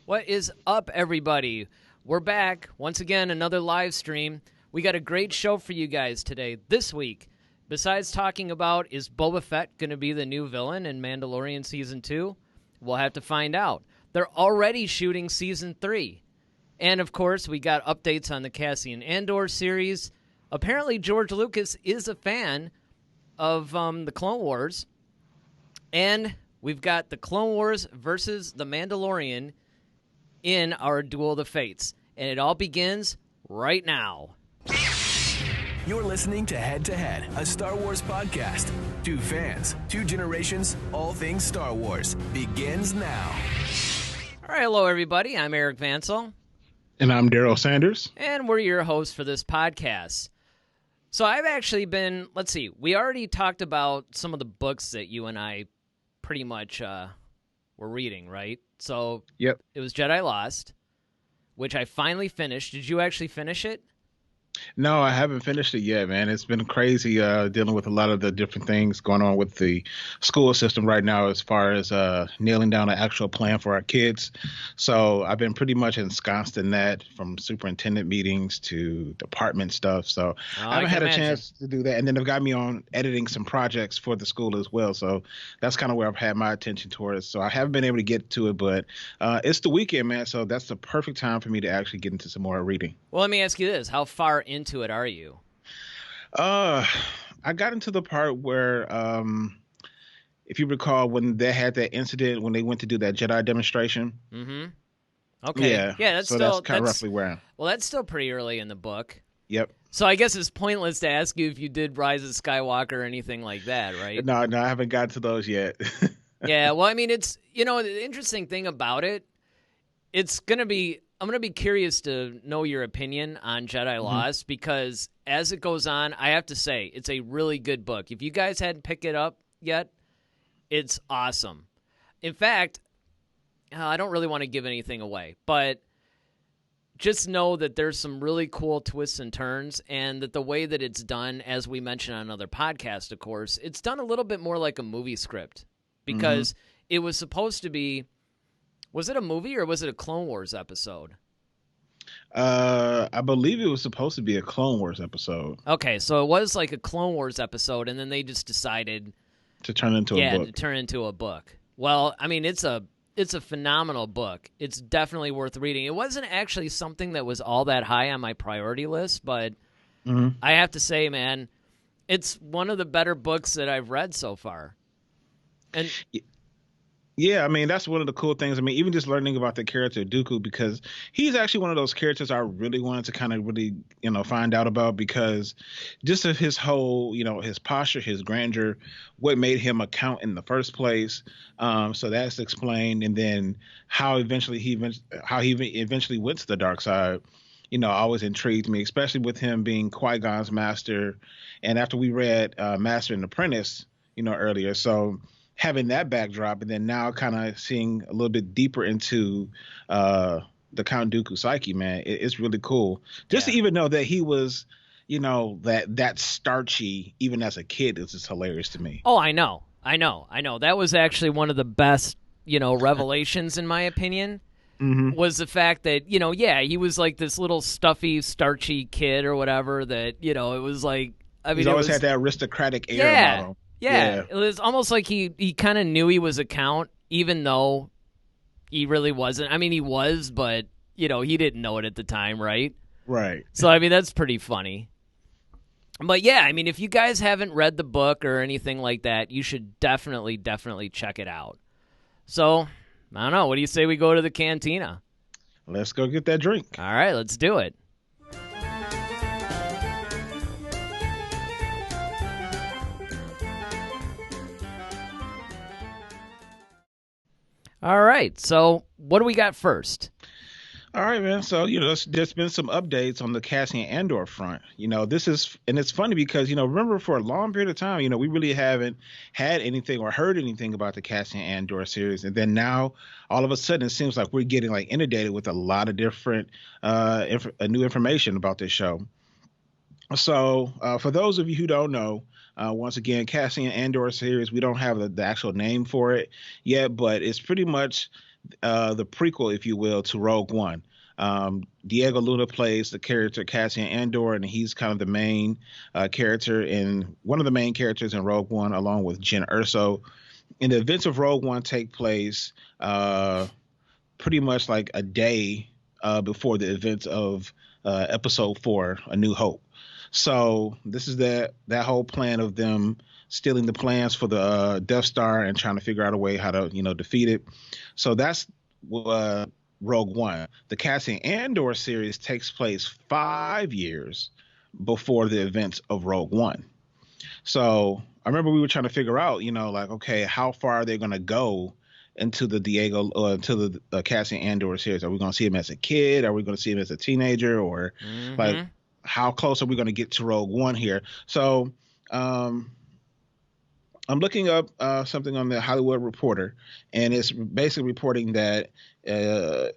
What is up, everybody? We're back. Once again, another live stream. We got a great show for you guys today. This week, besides talking about is Boba Fett going to be the new villain in Mandalorian Season 2? We'll have to find out. They're already shooting Season 3. And, of course, we got updates on the Cassian Andor series. Apparently, George Lucas is a fan of the Clone Wars. And we've got the Clone Wars versus the Mandalorian in our Duel of the Fates. And it all begins right now. You're listening to Head to Head, a Star Wars podcast. Two fans, two generations, all things Star Wars. Begins now. All right, hello, everybody. I'm Eric Vansel. And I'm Daryl Sanders. And we're your hosts for this podcast. So I've actually been, we already talked about some of the books that you and I pretty much were reading, right? So Yep. It was Jedi Lost, which I finally finished. Did you actually finish it? No, I haven't finished it yet, man. It's been crazy dealing with a lot of the different things going on with the school system right now as far as nailing down an actual plan for our kids. So I've been pretty much ensconced in that, from superintendent meetings to department stuff. So I haven't had a chance to do that. And then they've got me on editing some projects for the school as well. So that's kind of where I've had my attention towards. So I haven't been able to get to it, but it's the weekend, man. So that's the perfect time for me to actually get into some more reading. Well, let me ask you this. How far into it are you? I got into the part where, if you recall, when they had that incident when they went to do that Jedi demonstration. Mm-hmm. Okay. Yeah. That's kind of roughly where I'm. Well, that's still pretty early in the book. Yep. So I guess it's pointless to ask you if you did Rise of Skywalker or anything like that, right? No, I haven't gotten to those yet. Yeah. Well, I mean, it's, the interesting thing about it, I'm going to be curious to know your opinion on Jedi Lost, because as it goes on, I have to say, it's a really good book. If you guys hadn't picked it up yet, it's awesome. In fact, I don't really want to give anything away, but just know that there's some really cool twists and turns, and that the way that it's done, as we mentioned on another podcast, of course, it's done a little bit more like a movie script, because it was supposed to be. Was it a movie or was it a Clone Wars episode? I believe it was supposed to be a Clone Wars episode. Okay, so it was like a Clone Wars episode, and then they just decided to turn into a book. Yeah, to turn into a book. Well, I mean, it's a phenomenal book. It's definitely worth reading. It wasn't actually something that was all that high on my priority list, but I have to say, man, it's one of the better books that I've read so far. And yeah, I mean, that's one of the cool things. I mean, even just learning about the character Dooku, because he's actually one of those characters I really wanted to kind of really, find out about, because just of his whole, his posture, his grandeur, what made him a count in the first place. So that's explained. And then how he eventually went to the dark side, always intrigued me, especially with him being Qui-Gon's master. And after we read Master and Apprentice, earlier. So having that backdrop, and then now kind of seeing a little bit deeper into the Count Dooku psyche, man, it's really cool. Just to even know that he was, that starchy, even as a kid, is just hilarious to me. Oh, I know. That was actually one of the best, revelations, in my opinion, was the fact that, he was like this little stuffy, starchy kid or whatever that, it was like, I mean, he's always had that aristocratic air about him. Yeah, it was almost like he kind of knew he was a count, even though he really wasn't. I mean, he was, but, he didn't know it at the time, right? Right. So, I mean, that's pretty funny. But, yeah, I mean, if you guys haven't read the book or anything like that, you should definitely check it out. So, I don't know. What do you say we go to the Cantina? Let's go get that drink. All right, let's do it. All right, so what do we got first? All right, man. So, there's been some updates on the Cassian Andor front. And it's funny because, remember, for a long period of time, we really haven't had anything or heard anything about the Cassian Andor series. And then now, all of a sudden, it seems like we're getting inundated with a lot of different new information about this show. So for those of you who don't know, once again, Cassian Andor series, we don't have the actual name for it yet, but it's pretty much the prequel, if you will, to Rogue One. Diego Luna plays the character Cassian Andor, and he's kind of the main character in one of the main characters in Rogue One, along with Jyn Erso. And the events of Rogue One take place pretty much like a day before the events of Episode 4, A New Hope. So this is that whole plan of them stealing the plans for the Death Star and trying to figure out a way how to defeat it. So that's Rogue One. The Cassian Andor series takes place 5 years before the events of Rogue One. So I remember we were trying to figure out, like, okay, how far are they going to go into the into the Cassian Andor series? Are we going to see him as a kid? Are we going to see him as a teenager? Or like, how close are we going to get to Rogue One here? So I'm looking up something on the Hollywood Reporter, and it's basically reporting that the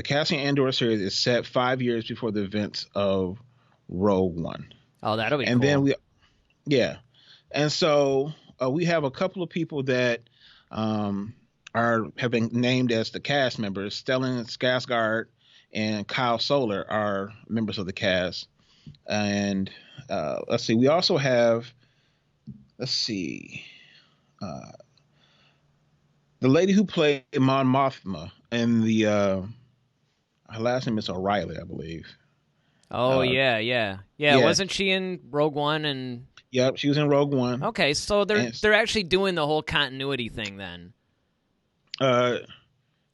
Cassian Andor series is set 5 years before the events of Rogue One. Oh, that'll be and cool. Then and so we have a couple of people that have been named as the cast members. Stellan Skarsgård and Kyle Soller are members of the cast. And let's see, we also have, the lady who played Mon Mothma in the her last name is O'Reilly, I believe. Oh, yeah. Wasn't she in Rogue One? And yep, she was in Rogue One. Okay, so they're actually doing the whole continuity thing then.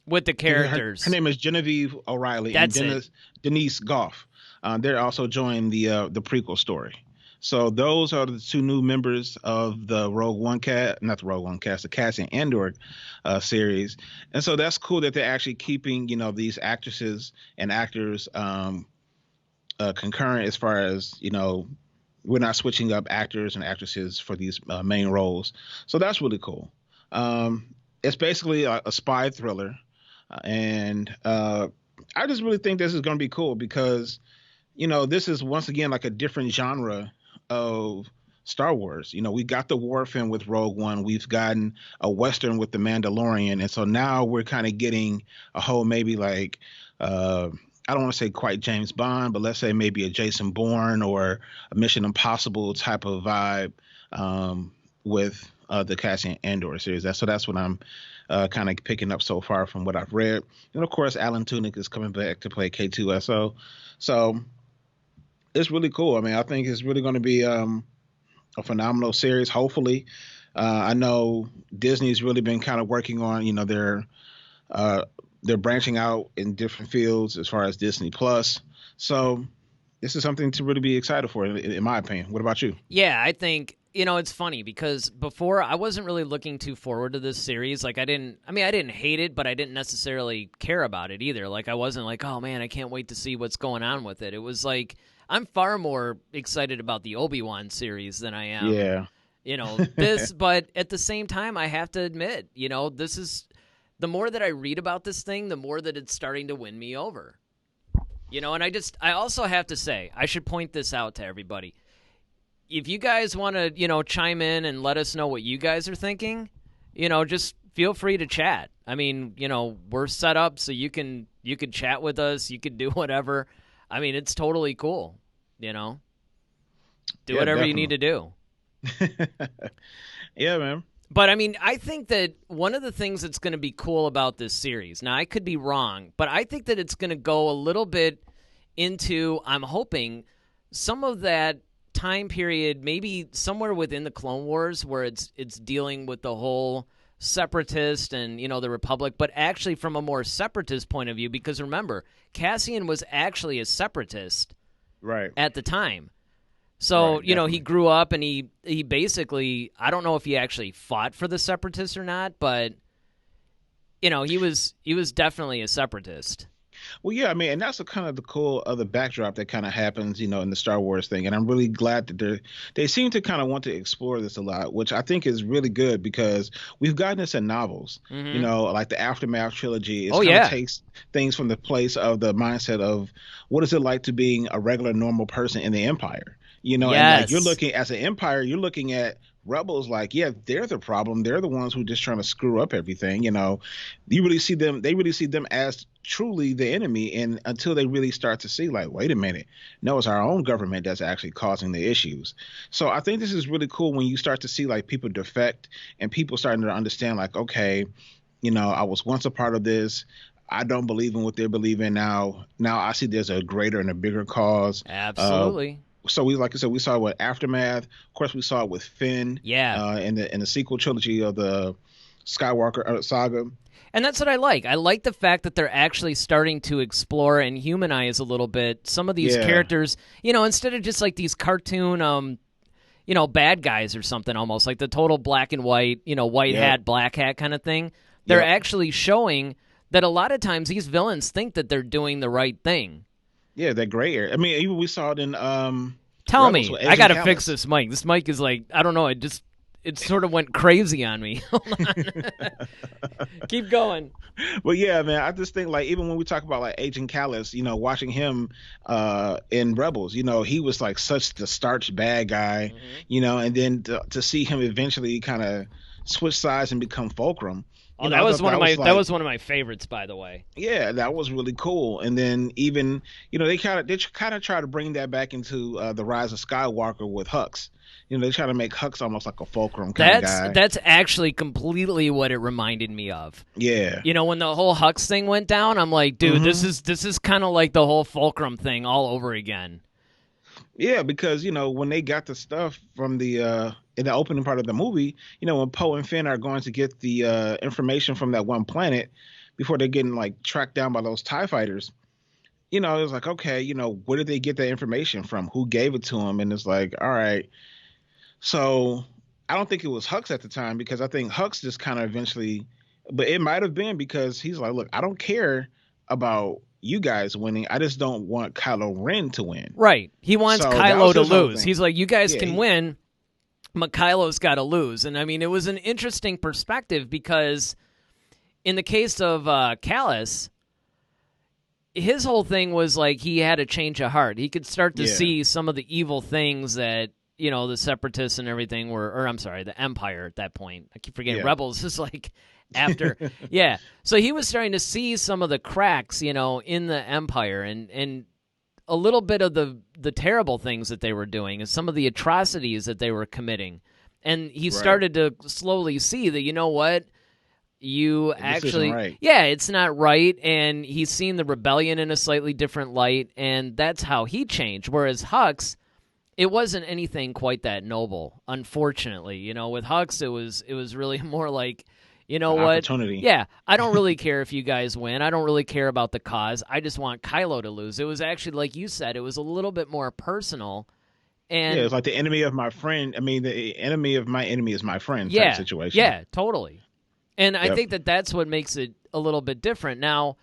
With the characters. Her name is Genevieve O'Reilly. That's and Denise Goff. They're also joining the prequel story. So those are the two new members of the Rogue One cast, not the Rogue One cast, the Cassian Andor series. And so that's cool that they're actually keeping, these actresses and actors concurrent as far as, we're not switching up actors and actresses for these main roles. So that's really cool. It's basically a spy thriller. And I just really think this is going to be cool because, this is once again like a different genre of Star Wars. We got the war film with Rogue One. We've gotten a Western with The Mandalorian. And so now we're kind of getting a whole maybe like, I don't want to say quite James Bond, but let's say maybe a Jason Bourne or a Mission Impossible type of vibe with the Cassian Andor series. So that's what I'm kind of picking up so far from what I've read. And of course, Alan Tudyk is coming back to play K2SO. So it's really cool. I mean, I think it's really going to be a phenomenal series, hopefully. I know Disney's really been kind of working on, they're branching out in different fields as far as Disney Plus. So this is something to really be excited for, in my opinion. What about you? Yeah, I think, it's funny because before I wasn't really looking too forward to this series. Like I didn't hate it, but I didn't necessarily care about it either. Like I wasn't like, oh man, I can't wait to see what's going on with it. It was like, I'm far more excited about the Obi-Wan series than I am. Yeah. This, but at the same time, I have to admit, this is, the more that I read about this thing, the more that it's starting to win me over. And I also have to say, I should point this out to everybody. If you guys want to, chime in and let us know what you guys are thinking, just feel free to chat. I mean, we're set up so you can chat with us. You can do whatever. I mean, it's totally cool, Do whatever definitely. You need to do. Yeah, man. But, I mean, I think that one of the things that's going to be cool about this series, now I could be wrong, but I think that it's going to go a little bit into, I'm hoping, some of that time period, maybe somewhere within the Clone Wars where it's dealing with the whole separatist and, the Republic, but actually from a more separatist point of view, because remember, Cassian was actually a separatist at the time. So, he grew up and he basically, I don't know if he actually fought for the separatists or not, but, he was definitely a separatist. Well, yeah, I mean, and that's kind of the cool other backdrop that kind of happens, in the Star Wars thing. And I'm really glad that they seem to kind of want to explore this a lot, which I think is really good because we've gotten this in novels, like the Aftermath trilogy. It takes things from the place of the mindset of what is it like to being a regular, normal person in the Empire. Yes. And like you're looking as an empire, you're looking at Rebels, like, yeah, they're the problem. They're the ones who just trying to screw up everything. You really see them. They really see them as truly the enemy, and until they really start to see, like, wait a minute, no, it's our own government that's actually causing the issues. So I think this is really cool when you start to see like people defect and people starting to understand, like, okay, I was once a part of this. I don't believe in what they believe in now. Now I see there's a greater and a bigger cause. Absolutely. So we, like I said, we saw it with Aftermath. Of course, we saw it with Finn. Yeah. In the sequel trilogy of the Skywalker saga. And that's what I like. I like the fact that they're actually starting to explore and humanize a little bit some of these characters, instead of just like these cartoon, bad guys or something, almost like the total black and white, white hat, black hat kind of thing. They're actually showing that a lot of times these villains think that they're doing the right thing. Yeah, that gray area. I mean, even we saw it in Tell Rebels me, with I got to Agent fix Kallus. this mic. This mic is like, I don't know, it sort of went crazy on me. Hold on. Keep going. But yeah, man, I just think like even when we talk about like Agent Kallus, watching him in Rebels, he was like such the starch bad guy, and then to see him eventually kind of switch sides and become Fulcrum. Oh, that was one of my that was one of my favorites, by the way. Yeah, that was really cool. And then even they kind of try to bring that back into the Rise of Skywalker with Hux. They try to make Hux almost like a Fulcrum kind of guy. That's actually completely what it reminded me of. Yeah. When the whole Hux thing went down, I'm like, dude, this is kind of like the whole Fulcrum thing all over again. Yeah, because when they got the stuff from the in the opening part of the movie, when Poe and Finn are going to get the information from that one planet before they're getting like tracked down by those TIE fighters, it was like, okay, where did they get that information from? Who gave it to them? And it's like, all right. So I don't think it was Hux at the time, because I think Hux just kind of eventually, but it might have been because he's like, look, I don't care about you guys winning. I just don't want Kylo Ren to win. Right. He wants Kylo to lose. He's like, you guys can he- win, but Kylo's got to lose. And I mean, it was an interesting perspective because in the case of Kallus, his whole thing was like he had a change of heart. He could start to see some of the evil things that, the Separatists and everything were, or I'm sorry, the Empire at that point. I keep forgetting. Rebels is like after. Yeah. So he was starting to see some of the cracks, in the Empire and a little bit of the terrible things that they were doing and some of the atrocities that they were committing. And he started to slowly see that, you know what? You actually, right. Yeah, it's not right. And he's seen the rebellion in a slightly different light. And that's how he changed. Whereas Hux, it wasn't anything quite that noble, unfortunately. With Hux, it was really more like, what? Opportunity. Yeah, I don't really care if you guys win. I don't really care about the cause. I just want Kylo to lose. It was actually, like you said, it was a little bit more personal. And it's like the enemy of my friend. I mean, the enemy of my enemy is my friend type situation. Yeah, totally. And I think that's what makes it a little bit different. Now,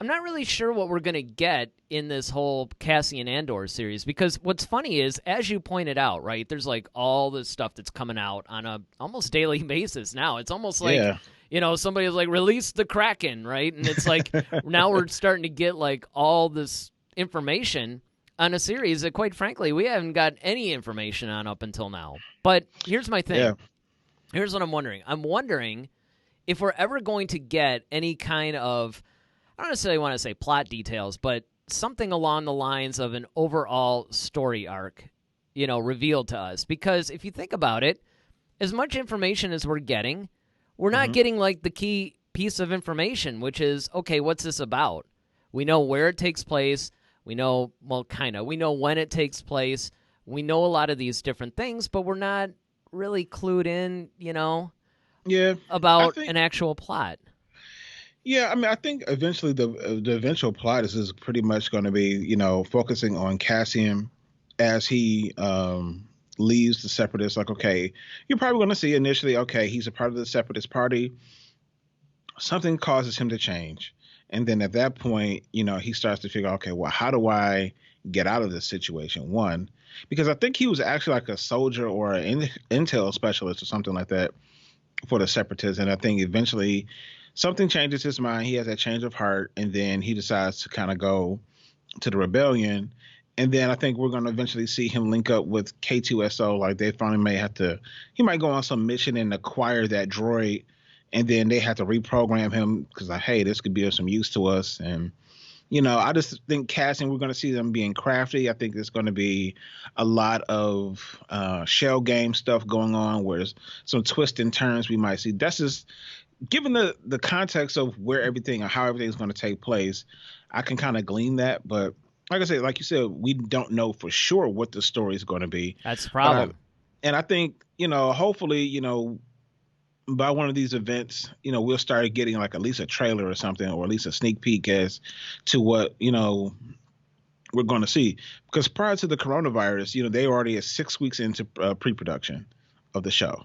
I'm not really sure what we're going to get in this whole Cassian Andor series, because what's funny is, as you pointed out, right, there's like all this stuff that's coming out on a almost daily basis now. It's almost like, somebody's like, release the Kraken, right? And it's like, now we're starting to get like all this information on a series that, quite frankly, we haven't got any information on up until now. But here's my thing. Yeah. Here's what I'm wondering. I'm wondering if we're ever going to get any kind of, I don't necessarily want to say plot details, but something along the lines of an overall story arc, revealed to us. Because if you think about it, as much information as we're getting, we're not getting like the key piece of information, which is, okay, what's this about? We know where it takes place. We know, we know when it takes place. We know a lot of these different things, but we're not really clued in, about an actual plot. Yeah, I mean, I think eventually the eventual plot is pretty much going to be, focusing on Cassian as he leaves the Separatists. Like, okay, you're probably going to see initially, okay, he's a part of the Separatist Party. Something causes him to change. And then at that point, he starts to figure, okay, well, how do I get out of this situation? One, because I think he was actually like a soldier or an intel specialist or something like that for the Separatists. And I think eventually something changes his mind. He has that change of heart, and then he decides to kind of go to the rebellion. And then I think we're going to eventually see him link up with K2SO. Like they finally may have to, he might go on some mission and acquire that droid. And then they have to reprogram him because like, hey, this could be of some use to us. And, I just think casting, we're going to see them being crafty. I think there's going to be a lot of shell game stuff going on where there's some twists and turns we might see. That's just, given the context of where everything or how everything's going to take place, I can kind of glean that. But like I said, like you said, we don't know for sure what the story is going to be. That's the problem. And I think, hopefully, by one of these events, we'll start getting like at least a trailer or something, or at least a sneak peek as to what, we're going to see. Because prior to the coronavirus, they already are 6 weeks into pre-production of the show.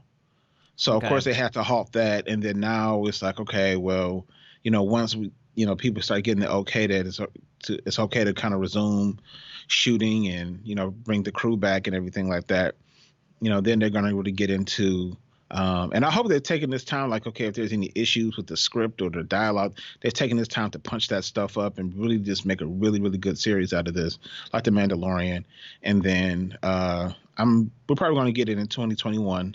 So, Of course, they had to halt that. And then now it's like, okay, well, once we, people start getting the okay that it's okay to kind of resume shooting and, bring the crew back and everything like that, then they're going to really get into and I hope they're taking this time, like, okay, if there's any issues with the script or the dialogue, they're taking this time to punch that stuff up and really just make a really, really good series out of this, like The Mandalorian. And then we're probably going to get it in 2021.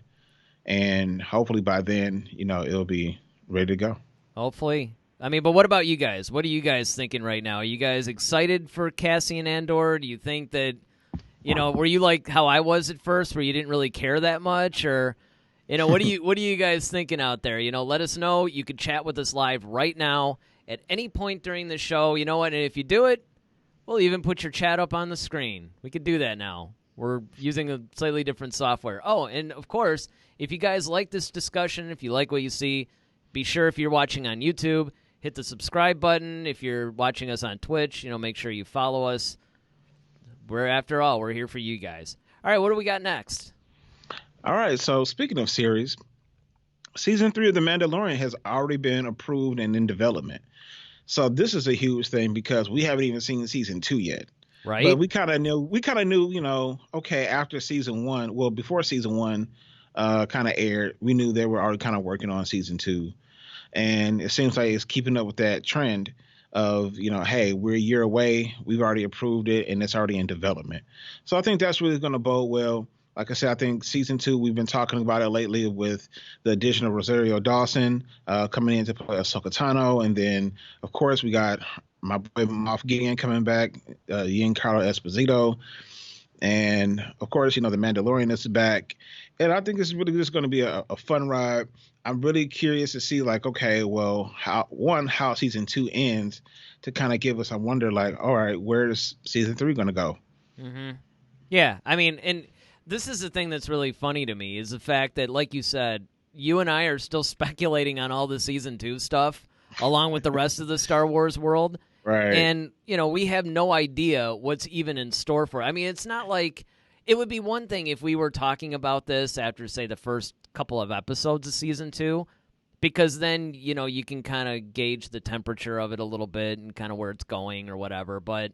And hopefully by then, it'll be ready to go. Hopefully. I mean, but what about you guys? What are you guys thinking right now? Are you guys excited for Cassian Andor? Do you think that, were you like how I was at first, where you didn't really care that much? Or, what are you guys thinking out there? Let us know. You can chat with us live right now at any point during the show. You know what? And if you do it, we'll even put your chat up on the screen. We could do that now. We're using a slightly different software. Oh, and of course, if you guys like this discussion, if you like what you see, be sure if you're watching on YouTube, hit the subscribe button. If you're watching us on Twitch, make sure you follow us. After all, we're here for you guys. All right, what do we got next? All right, so speaking of series, Season 3 of The Mandalorian has already been approved and in development. So this is a huge thing because we haven't even seen Season 2 yet. Right. But we kind of knew, okay, after Season 1, well, before Season 1 kind of aired, we knew they were already kind of working on Season 2. And it seems like it's keeping up with that trend of, hey, we're a year away, we've already approved it, and it's already in development. So I think that's really going to bode well. Like I said, I think Season 2, we've been talking about it lately with the addition of Rosario Dawson coming in to play Ahsoka Tano. And then, of course, we got my boy Moff Gideon coming back, Giancarlo Esposito. And, of course, The Mandalorian is back. And I think it's really just going to be a fun ride. I'm really curious to see, like, okay, well, how Season 2 ends to kind of give us, I wonder, like, all right, where's Season 3 going to go? Mm-hmm. Yeah, I mean, and this is the thing that's really funny to me is the fact that, like you said, you and I are still speculating on all the Season 2 stuff along with the rest of the Star Wars world. Right. And, we have no idea what's even in store for it. I mean, it's not like it would be one thing if we were talking about this after, say, the first couple of episodes of Season 2, because then, you can kind of gauge the temperature of it a little bit and kind of where it's going or whatever. But,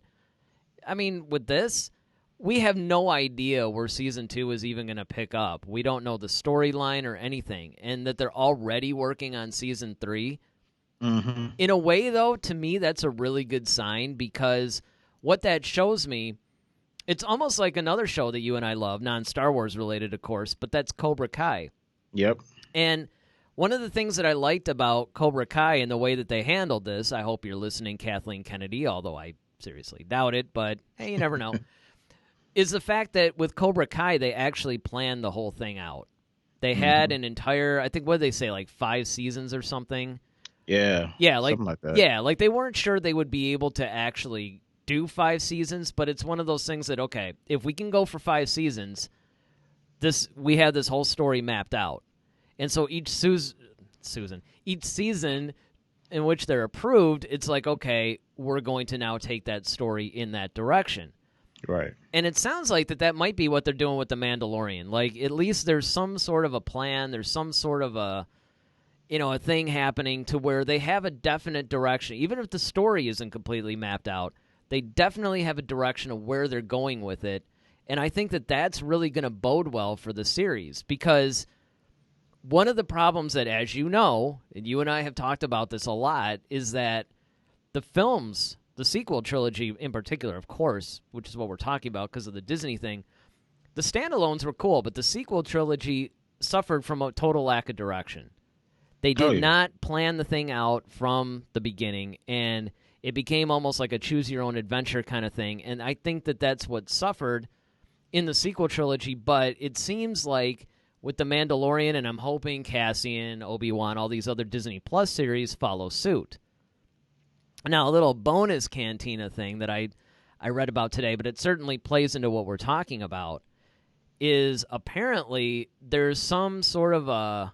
I mean, with this, we have no idea where Season 2 is even going to pick up. We don't know the storyline or anything. And that they're already working on Season 3. Mm-hmm. In a way, though, to me, that's a really good sign because what that shows me, it's almost like another show that you and I love, non-Star Wars related, of course, but that's Cobra Kai. Yep. And one of the things that I liked about Cobra Kai and the way that they handled this, I hope you're listening, Kathleen Kennedy, although I seriously doubt it, but hey, you never know, is the fact that with Cobra Kai, they actually planned the whole thing out. They had an entire, I think, what did they say, like 5 seasons or something? Yeah. Yeah, like, something like that. Yeah, like they weren't sure they would be able to actually do 5 seasons, but it's one of those things that, okay, if we can go for 5 seasons, we have this whole story mapped out. And so each season in which they're approved, it's like, okay, we're going to now take that story in that direction. Right. And it sounds like that might be what they're doing with The Mandalorian. Like, at least there's some sort of a plan, there's some sort of a thing happening to where they have a definite direction. Even if the story isn't completely mapped out, they definitely have a direction of where they're going with it. And I think that that's really going to bode well for the series because one of the problems that, as you know, and you and I have talked about this a lot, is that the films the sequel trilogy in particular, of course, which is what we're talking about because of the Disney thing, the standalones were cool, but the sequel trilogy suffered from a total lack of direction. They did not plan the thing out from the beginning, and it became almost like a choose-your-own-adventure kind of thing, and I think that that's what suffered in the sequel trilogy, but it seems like with The Mandalorian, and I'm hoping Cassian, Obi-Wan, all these other Disney Plus series follow suit. Now, a little bonus Cantina thing that I read about today, but it certainly plays into what we're talking about, is apparently there's some sort of a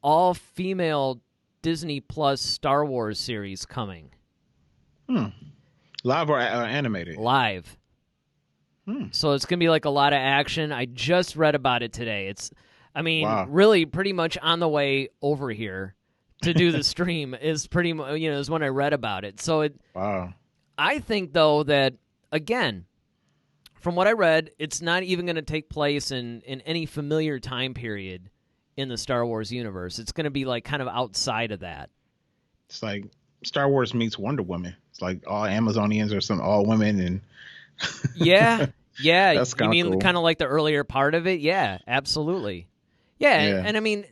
all-female Disney Plus Star Wars series coming. Live or animated? Live. So it's going to be like a lot of action. I just read about it today. It's, really pretty much on the way over here to do the stream is pretty much, is when I read about it. So I think, though, that, again, from what I read, it's not even going to take place in any familiar time period in the Star Wars universe. It's going to be like kind of outside of that. It's like Star Wars meets Wonder Woman. It's like all Amazonians or all women and yeah. That's you mean cool. kind of like the earlier part of it? Yeah, absolutely. Yeah. And I mean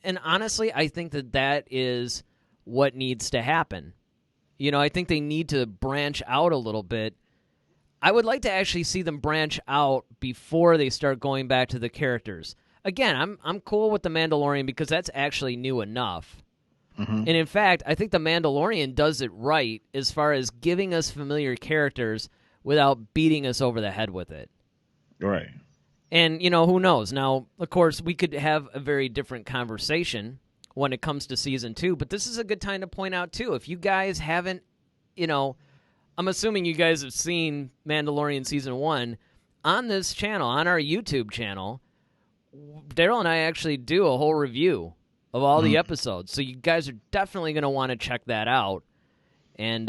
and honestly, I think that is what needs to happen. I think they need to branch out a little bit. I would like to actually see them branch out before they start going back to the characters. Again, I'm cool with The Mandalorian because that's actually new enough. And in fact, I think The Mandalorian does it right as far as giving us familiar characters without beating us over the head with it. Right. And, who knows? Now, of course, we could have a very different conversation when it comes to Season 2, but this is a good time to point out, too. If you guys haven't, I'm assuming you guys have seen Mandalorian Season 1 on this channel, on our YouTube channel. Daryl and I actually do a whole review of all the episodes, so you guys are definitely going to want to check that out and,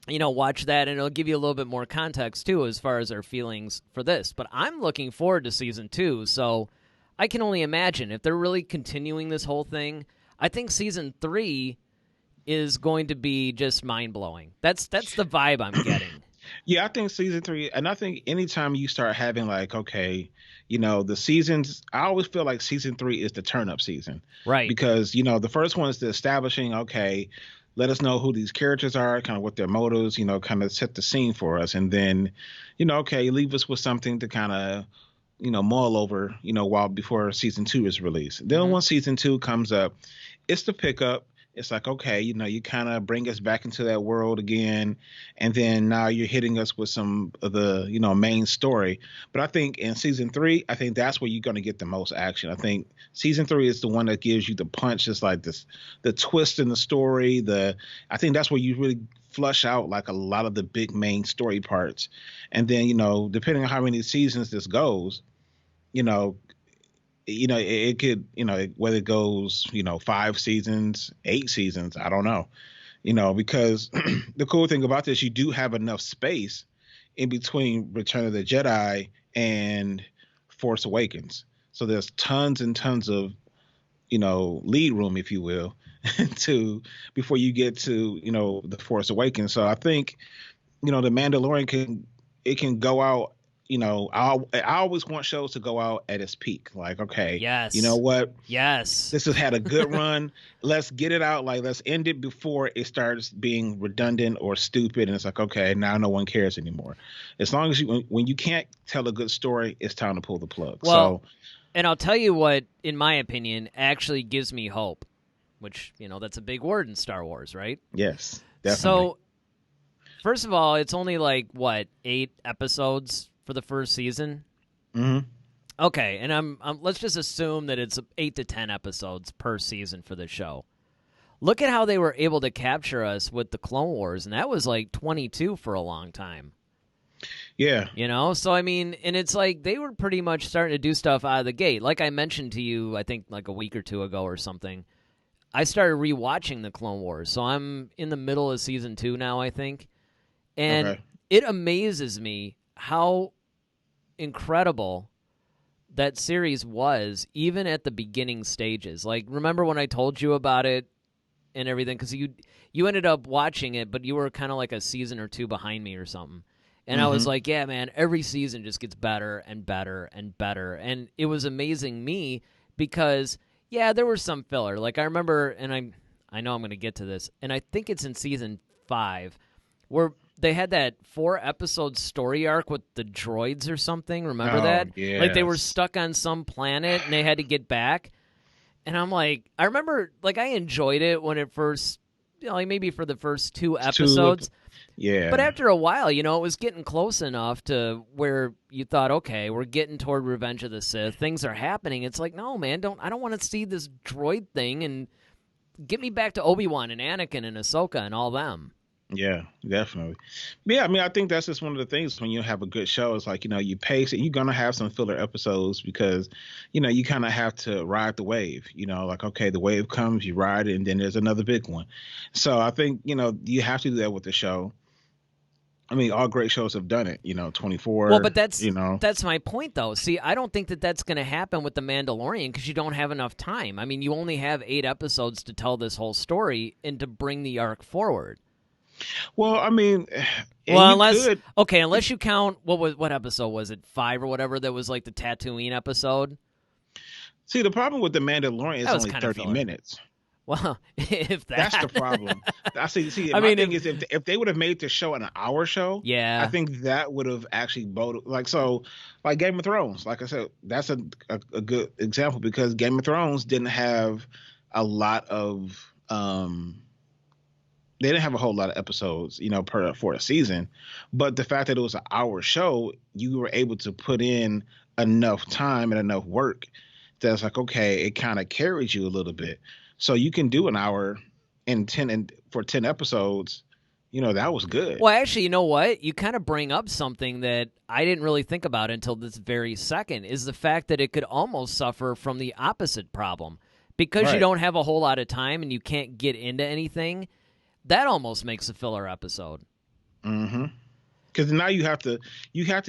watch that, and it'll give you a little bit more context, too, as far as our feelings for this. But I'm looking forward to Season 2, so I can only imagine if they're really continuing this whole thing. I think Season 3 is going to be just mind-blowing. That's the vibe I'm getting. Yeah, I think Season 3, and I think anytime you start having the seasons, I always feel like Season 3 is the turn-up season. Right. Because, the first one is the establishing, let us know who these characters are, kind of what their motives, kind of set the scene for us. And then, leave us with something to kind of, mull over, while before Season 2 is released. Then once Season 2 comes up, it's the pickup. It's like, you kind of bring us back into that world again. And then now you're hitting us with some of the, main story. But I think in Season 3, I think that's where you're going to get the most action. I think Season 3 is the one that gives you the punch. It's like the twist in the story. I think that's where you really flush out like a lot of the big main story parts. And then, depending on how many seasons this goes, it could, whether it goes, 5 seasons, 8 seasons, I don't know, because the cool thing about this, you do have enough space in between Return of the Jedi and Force Awakens. So there's tons and tons of, lead room, if you will, before you get to, the Force Awakens. So I think, the Mandalorian can go out. I always want shows to go out at its peak. Like, okay, yes, you know what? Yes, this has had a good run. Let's get it out. Like, let's end it before it starts being redundant or stupid. And it's like, okay, now no one cares anymore. As long as when you can't tell a good story, it's time to pull the plug. Well, and I'll tell you what, in my opinion, actually gives me hope, which, that's a big word in Star Wars, right? Yes, definitely. So, first of all, it's only 8 episodes for the first season. Okay, and I'm let's just assume that it's 8 to 10 episodes per season for the show. Look at how they were able to capture us with the Clone Wars, and that was 22 for a long time. Yeah. So I mean, and it's they were pretty much starting to do stuff out of the gate. Like I mentioned to you, I think a week or two ago or something, I started rewatching the Clone Wars. So I'm in the middle of season 2 now, I think. And it amazes me how incredible that series was, even at the beginning stages. Remember when I told you about it and everything because you ended up watching it, but you were kind of like a season or two behind me or something. And I was like, yeah, man, every season just gets better and better and better. And it was amazing me because, yeah, there was some filler. Like I remember, and I know I'm going to get to this, and I think it's in season 5 where they had that 4-episode story arc with the droids or something. Remember that? Yes. Like they were stuck on some planet and they had to get back. And I'm like, I remember, like I enjoyed it when it first, like maybe for the first 2 episodes. Yeah. But after a while, it was getting close enough to where you thought, okay, we're getting toward Revenge of the Sith. Things are happening. It's like, no, man, I don't want to see this droid thing, and get me back to Obi-Wan and Anakin and Ahsoka and all them. Yeah, definitely. But yeah, I mean, I think that's just one of the things when you have a good show. It's like, you pace it. You're going to have some filler episodes because, you kind of have to ride the wave. Like, okay, the wave comes, you ride it, and then there's another big one. So I think, you have to do that with the show. I mean, all great shows have done it, 24. Well, but that's my point, though. See, I don't think that that's going to happen with The Mandalorian because you don't have enough time. I mean, you only have 8 episodes to tell this whole story and to bring the arc forward. Well, I mean, unless you count, what episode was it, 5 or whatever, that was like the Tatooine episode? See, the problem with The Mandalorian is only 30 minutes. Well, if that's the problem. My thing is if they would have made the show an hour show, yeah, I think that would have actually boded like Game of Thrones. Like I said, that's a good example because Game of Thrones didn't have a lot of they didn't have a whole lot of episodes, for a season, but the fact that it was an hour show, you were able to put in enough time and enough work that's like, okay, it kind of carries you a little bit. So you can do an hour for 10 episodes. That was good. Well, actually, you know what? You kind of bring up something that I didn't really think about until this very second, is the fact that it could almost suffer from the opposite problem. Because you don't have a whole lot of time and you can't get into anything, that almost makes a filler episode. Mm-hmm. Because now you have to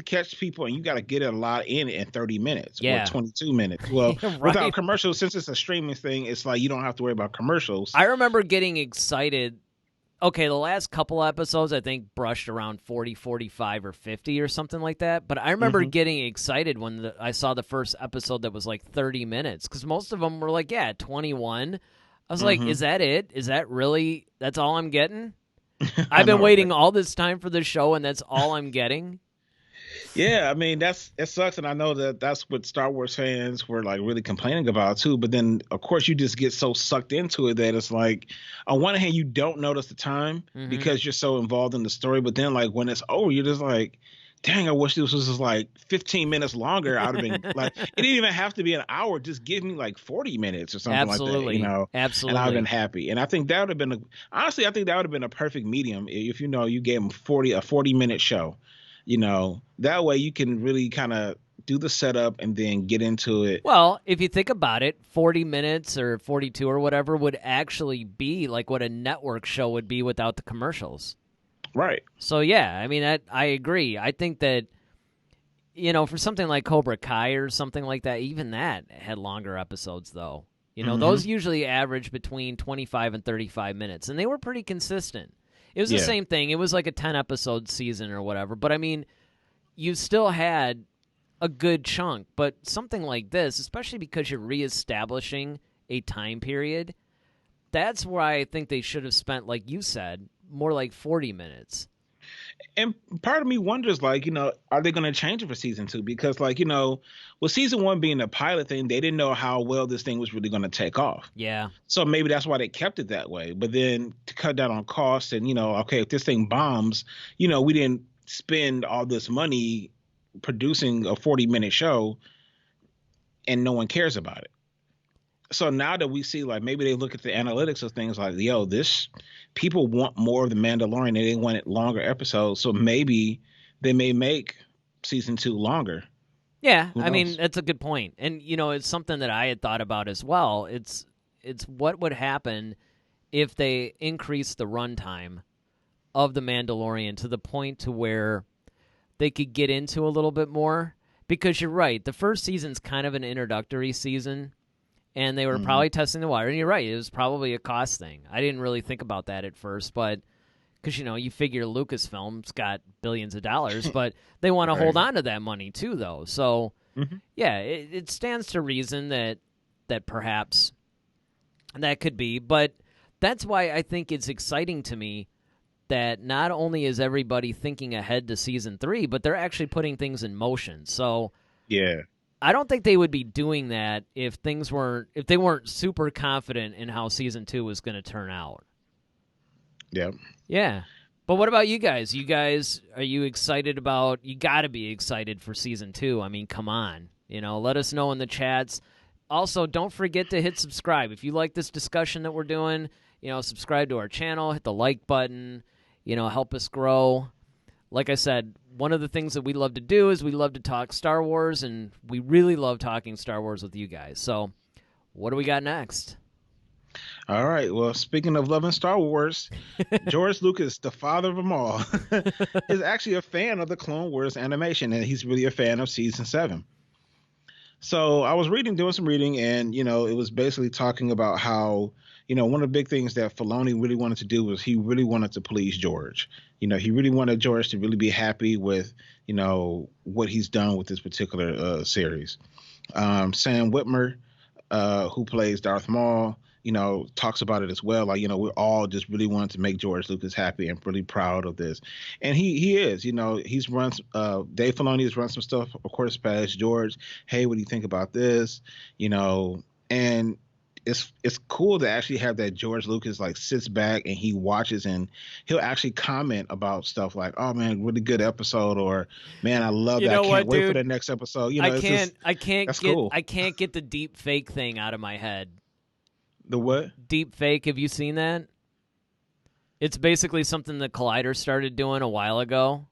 catch people and you got to get a lot in 30 minutes or 22 minutes. Well, without commercials, since it's a streaming thing, it's like you don't have to worry about commercials. I remember getting excited. Okay, the last couple episodes, I think, brushed around 40, 45, or 50 or something like that. But I remember getting excited when I saw the first episode that was like 30 minutes. Because most of them were like, 21. I was like, is that it? Is that really, that's all I'm getting? I've been waiting all this time for the show, and that's all I'm getting. Yeah, I mean, it sucks, and I know that's what Star Wars fans were like really complaining about too. But then, of course, you just get so sucked into it that it's like, on one hand, you don't notice the time because you're so involved in the story. But then, like when it's over, you're just like, dang, I wish this was just like 15 minutes longer. I would have been like, it didn't even have to be an hour. Just give me like 40 minutes or something like that, Absolutely. And I've been happy. And I think that would have been, honestly, I think that would have been a perfect medium if, you gave them a 40-minute show, that way you can really kind of do the setup and then get into it. Well, if you think about it, 40 minutes or 42 or whatever would actually be like what a network show would be without the commercials. Right. So, yeah, I mean, I agree. I think that, for something like Cobra Kai or something like that, even that had longer episodes, though. Those usually average between 25 and 35 minutes, and they were pretty consistent. It was the same thing. It was like a 10-episode season or whatever. But, I mean, you still had a good chunk. But something like this, especially because you're reestablishing a time period, that's where I think they should have spent, like you said, more like 40 minutes. And part of me wonders, like, are they going to change it for season 2? Because, like, with season 1 being a pilot thing, they didn't know how well this thing was really going to take off. Yeah. So maybe that's why they kept it that way. But then to cut down on costs and, okay, if this thing bombs, we didn't spend all this money producing a 40-minute show and no one cares about it. So now that we see, like, maybe they look at the analytics of things like, people want more of the Mandalorian and they want it longer episodes. So maybe they may make season 2 longer. Yeah, I mean, that's a good point. And, it's something that I had thought about as well. It's what would happen if they increased the runtime of the Mandalorian to the point to where they could get into a little bit more. Because you're right, the first season's kind of an introductory season. and they were probably testing the water. And you're right, it was probably a cost thing. I didn't really think about that at first, but because, you figure Lucasfilm's got billions of dollars, but they want to hold on to that money too, though. So, yeah, it stands to reason that perhaps that could be. But that's why I think it's exciting to me that not only is everybody thinking ahead to Season 3, but they're actually putting things in motion. So, yeah. I don't think they would be doing that if they weren't super confident in how Season 2 was going to turn out. Yep. Yeah. But what about you guys? Are you excited about, you got to be excited for Season 2. I mean, come on. Let us know in the chats. Also, don't forget to hit subscribe. If you like this discussion that we're doing, subscribe to our channel, hit the like button, help us grow. Like I said, one of the things that we love to do is we love to talk Star Wars, and we really love talking Star Wars with you guys. So, what do we got next? All right. Well, speaking of loving Star Wars, George Lucas, the father of them all, is actually a fan of the Clone Wars animation, and he's really a fan of Season 7. So I was doing some reading, and, it was basically talking about how, one of the big things that Filoni really wanted to do was he really wanted to please George. He really wanted George to really be happy with, what he's done with this particular series. Sam Witwer, who plays Darth Maul, talks about it as well. Like, we all just really wanted to make George Lucas happy and really proud of this. And he is, he's run, Dave Filoni has run some stuff, of course, past George. Hey, what do you think about this? And it's cool to actually have that George Lucas like sits back and he watches and he'll actually comment about stuff like, oh man, really good episode, or man, I love that. I can't wait for the next episode. I can't get the deep fake thing out of my head. The what? Deep fake. Have you seen that? It's basically something that Collider started doing a while ago.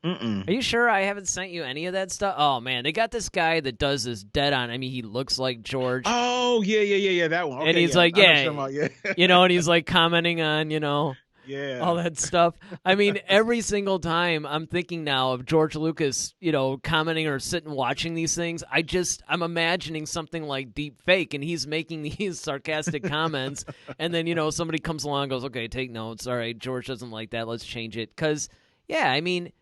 Mm-mm. Are you sure I haven't sent you any of that stuff? Oh, man. They got this guy that does this dead on. I mean, he looks like George. Oh, yeah, that one. Okay, and he's like, and he's like commenting on, all that stuff. I mean, every single time I'm thinking now of George Lucas, commenting or sitting watching these things, I'm imagining something like deep fake, and he's making these sarcastic comments, and then, somebody comes along and goes, okay, take notes. All right, George doesn't like that. Let's change it. Because, yeah, I mean,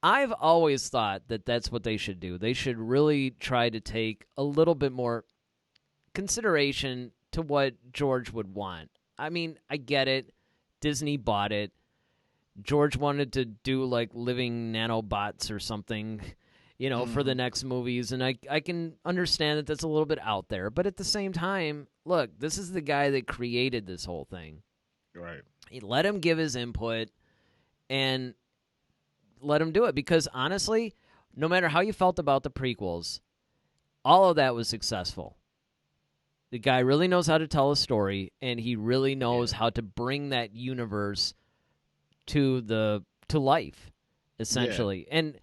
I've always thought that that's what they should do. They should really try to take a little bit more consideration to what George would want. I mean, I get it. Disney bought it. George wanted to do like living nanobots or something, for the next movies. And I can understand that that's a little bit out there. But at the same time, look, this is the guy that created this whole thing. Right. Let him give his input and let him do it, because honestly, no matter how you felt about the prequels, all of that was successful. The guy really knows how to tell a story, and he really knows how to bring that universe to life, essentially. Yeah. And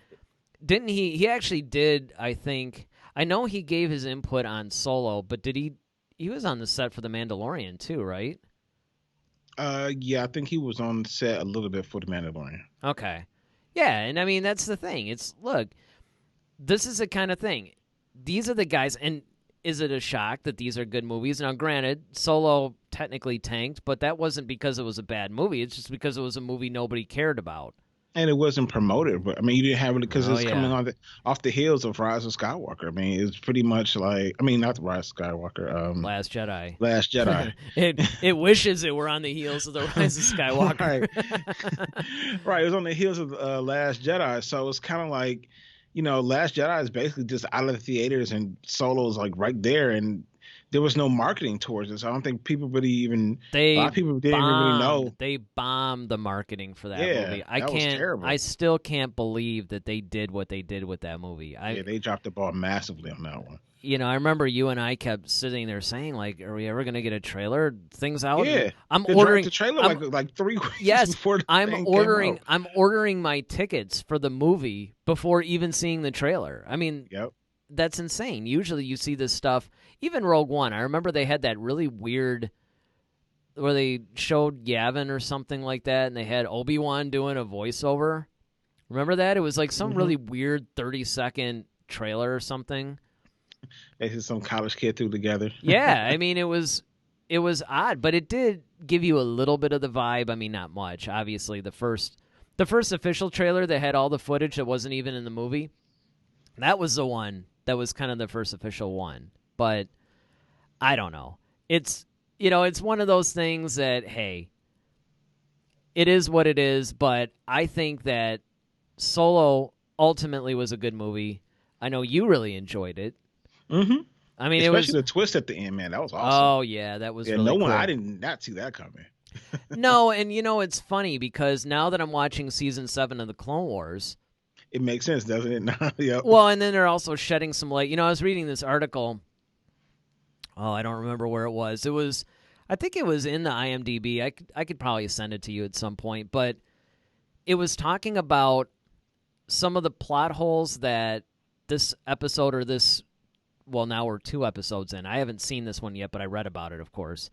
didn't he actually did, I think, I know he gave his input on Solo, but he was on the set for The Mandalorian too, right? Yeah, I think he was on the set a little bit for The Mandalorian. Okay. Yeah, and I mean, that's the thing. Look, this is the kind of thing. These are the guys, and is it a shock that these are good movies? Now, granted, Solo technically tanked, but that wasn't because it was a bad movie. It's just because it was a movie nobody cared about. And it wasn't promoted, but I mean, you didn't have it because it's coming off the heels of Rise of Skywalker. I mean, it's pretty much like, I mean, not the Rise of Skywalker, Last Jedi. Last Jedi. it wishes it were on the heels of the Rise of Skywalker. Right. It was on the heels of Last Jedi, so it's kind of like, Last Jedi is basically just out of the theaters, and Solo's like right there, and there was no marketing towards this. I don't think people really even. A lot of people didn't even really know. They bombed the marketing for that movie. That was terrible. I still can't believe that they did what they did with that movie. They dropped the ball massively on that one. I remember you and I kept sitting there saying, like, are we ever going to get a trailer? Things out? Yeah. I'm ordering the trailer like 3 weeks before the I'm ordering my tickets for the movie before even seeing the trailer. I mean, that's insane. Usually you see this stuff, even Rogue One. I remember they had that really weird where they showed Yavin or something like that, and they had Obi-Wan doing a voiceover. Remember that? It was like some really weird 30-second trailer or something. They just some college kid threw together. Yeah, I mean, it was odd, but it did give you a little bit of the vibe. I mean, not much. Obviously, the first official trailer that had all the footage that wasn't even in the movie, that was the one that was kind of the first official one. But I don't know. It's it's one of those things that, hey, it is what it is, but I think that Solo ultimately was a good movie. I know you really enjoyed it. Mm-hmm. I mean, especially the twist at the end, man. That was awesome. Oh yeah, that was really cool. I did not see that coming. No, and it's funny because now that I'm watching season 7 of the Clone Wars, it makes sense, doesn't it? Yep. Well, and then they're also shedding some light. I was reading this article. Oh, I don't remember where it was. I think it was in the IMDb. I could probably send it to you at some point, but it was talking about some of the plot holes that this episode well, now we're 2 episodes in. I haven't seen this one yet, but I read about it, of course.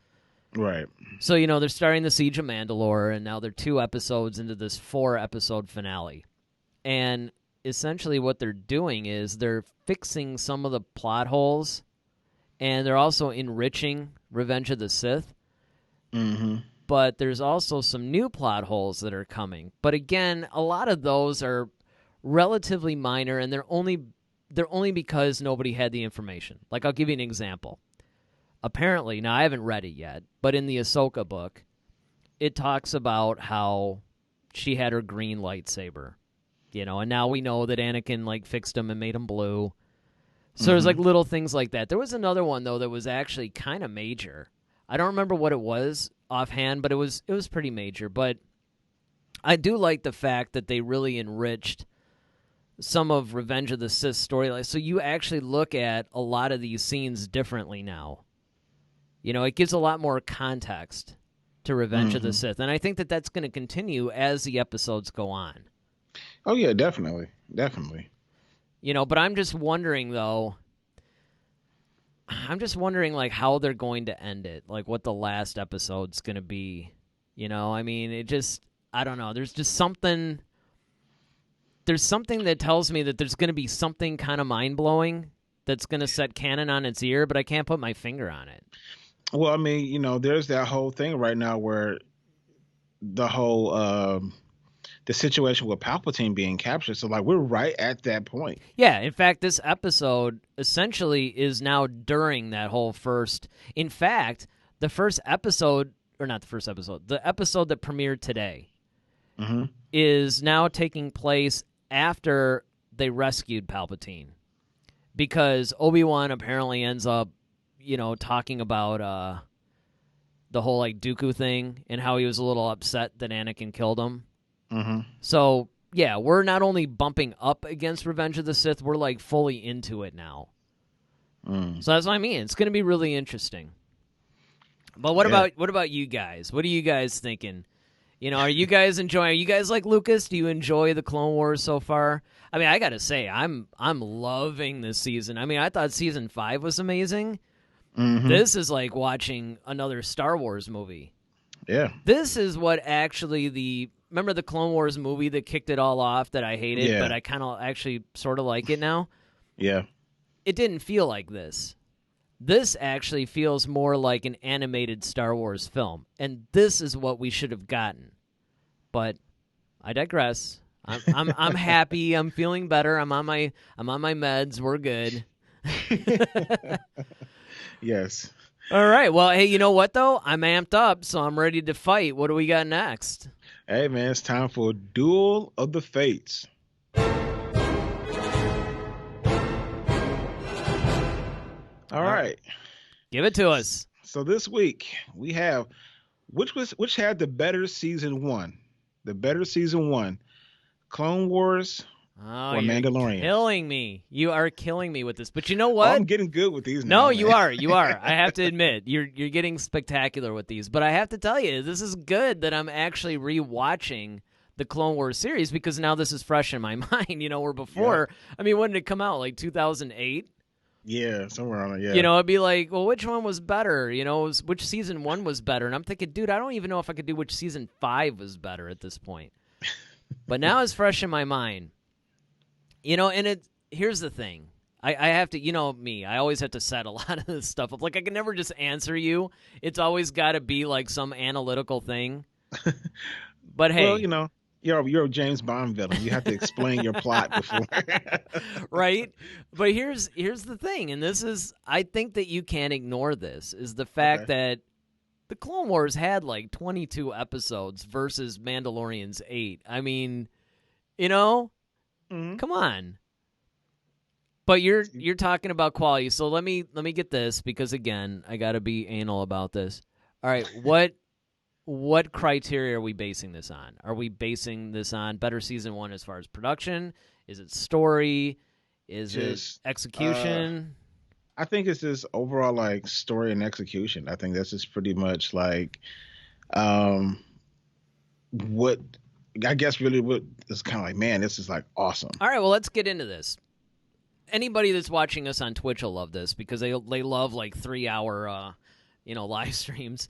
Right. So, they're starting the Siege of Mandalore, and now they're 2 episodes into this 4-episode finale. And essentially what they're doing is they're fixing some of the plot holes, and they're also enriching Revenge of the Sith. Mm-hmm. But there's also some new plot holes that are coming. But again, a lot of those are relatively minor, and they're only because nobody had the information. Like, I'll give you an example. Apparently, now I haven't read it yet, but in the Ahsoka book, it talks about how she had her green lightsaber, and now we know that Anakin, fixed him and made him blue. So there's, little things like that. There was another one, though, that was actually kind of major. I don't remember what it was offhand, but it was pretty major. But I do like the fact that they really enriched some of Revenge of the Sith storyline. So you actually look at a lot of these scenes differently now. It gives a lot more context to Revenge of the Sith. And I think that that's going to continue as the episodes go on. Oh, yeah, definitely. Definitely. But I'm just wondering, though, how they're going to end it. Like, what the last episode's going to be. I mean, I don't know. There's just something... There's something that tells me that there's going to be something kind of mind-blowing that's going to set canon on its ear, but I can't put my finger on it. Well, I mean, there's that whole thing right now where the whole the situation with Palpatine being captured. So, we're right at that point. Yeah, in fact, this episode essentially is now during that whole first... In fact, the first episode... Or not the first episode. The episode that premiered today is now taking place after they rescued Palpatine. Because Obi-Wan apparently ends up, talking about the whole, Dooku thing and how he was a little upset that Anakin killed him. Mm-hmm. So, yeah, we're not only bumping up against Revenge of the Sith, we're, fully into it now. So that's what I mean. It's going to be really interesting. But what about you guys? What are you guys thinking? Are you guys enjoying? Are you guys like Lucas? Do you enjoy the Clone Wars so far? I mean, I gotta say, I'm loving this season. I mean, I thought season 5 was amazing. Mm-hmm. This is like watching another Star Wars movie. Yeah. This is what actually remember the Clone Wars movie that kicked it all off that I hated, but I kind of actually sort of like it now? Yeah. It didn't feel like this. This actually feels more like an animated Star Wars film, and this is what we should have gotten. But I digress. I'm happy. I'm feeling better. I'm on my meds. We're good. Yes. All right. Well, hey, you know what though? I'm amped up, so I'm ready to fight. What do we got next? Hey man, it's time for Duel of the Fates. All right. Give it to us. So this week we have which had the better season 1? The better season 1. Clone Wars or Mandalorian? Killing me. You are killing me with this. But you know what? I'm getting good with these now. No, you are. You are. I have to admit, you're getting spectacular with these. But I have to tell you, this is good that I'm actually rewatching the Clone Wars series because now this is fresh in my mind. Where before, I mean, when did it come out? Like 2008? Yeah, somewhere on it, yeah. It'd be like, well, which one was better? Which season 1 was better? And I'm thinking, dude, I don't even know if I could do which season 5 was better at this point. But now it's fresh in my mind. And here's the thing. I have to, you know me, I always have to set a lot of this stuff up. Like, I can never just answer you. It's always got to be like some analytical thing. But hey. Well, you know, you're a James Bond villain. You have to explain your plot before. Right? But here's the thing, and this is, I think that you can't ignore this, is the fact that the Clone Wars had like 22 episodes versus Mandalorian's 8. I mean, you know, come on. But you're talking about quality, so let me get this, because again, I got to be anal about this. All right, what criteria are we basing this on? Are we basing this on better season 1 as far as production? Is it story? Is it execution? I think it's just overall like story and execution. I think that's just pretty much like what I guess really what is kind of like, man, this is like awesome. All right, well, let's get into this. Anybody that's watching us on Twitch will love this, because they love like 3-hour live streams.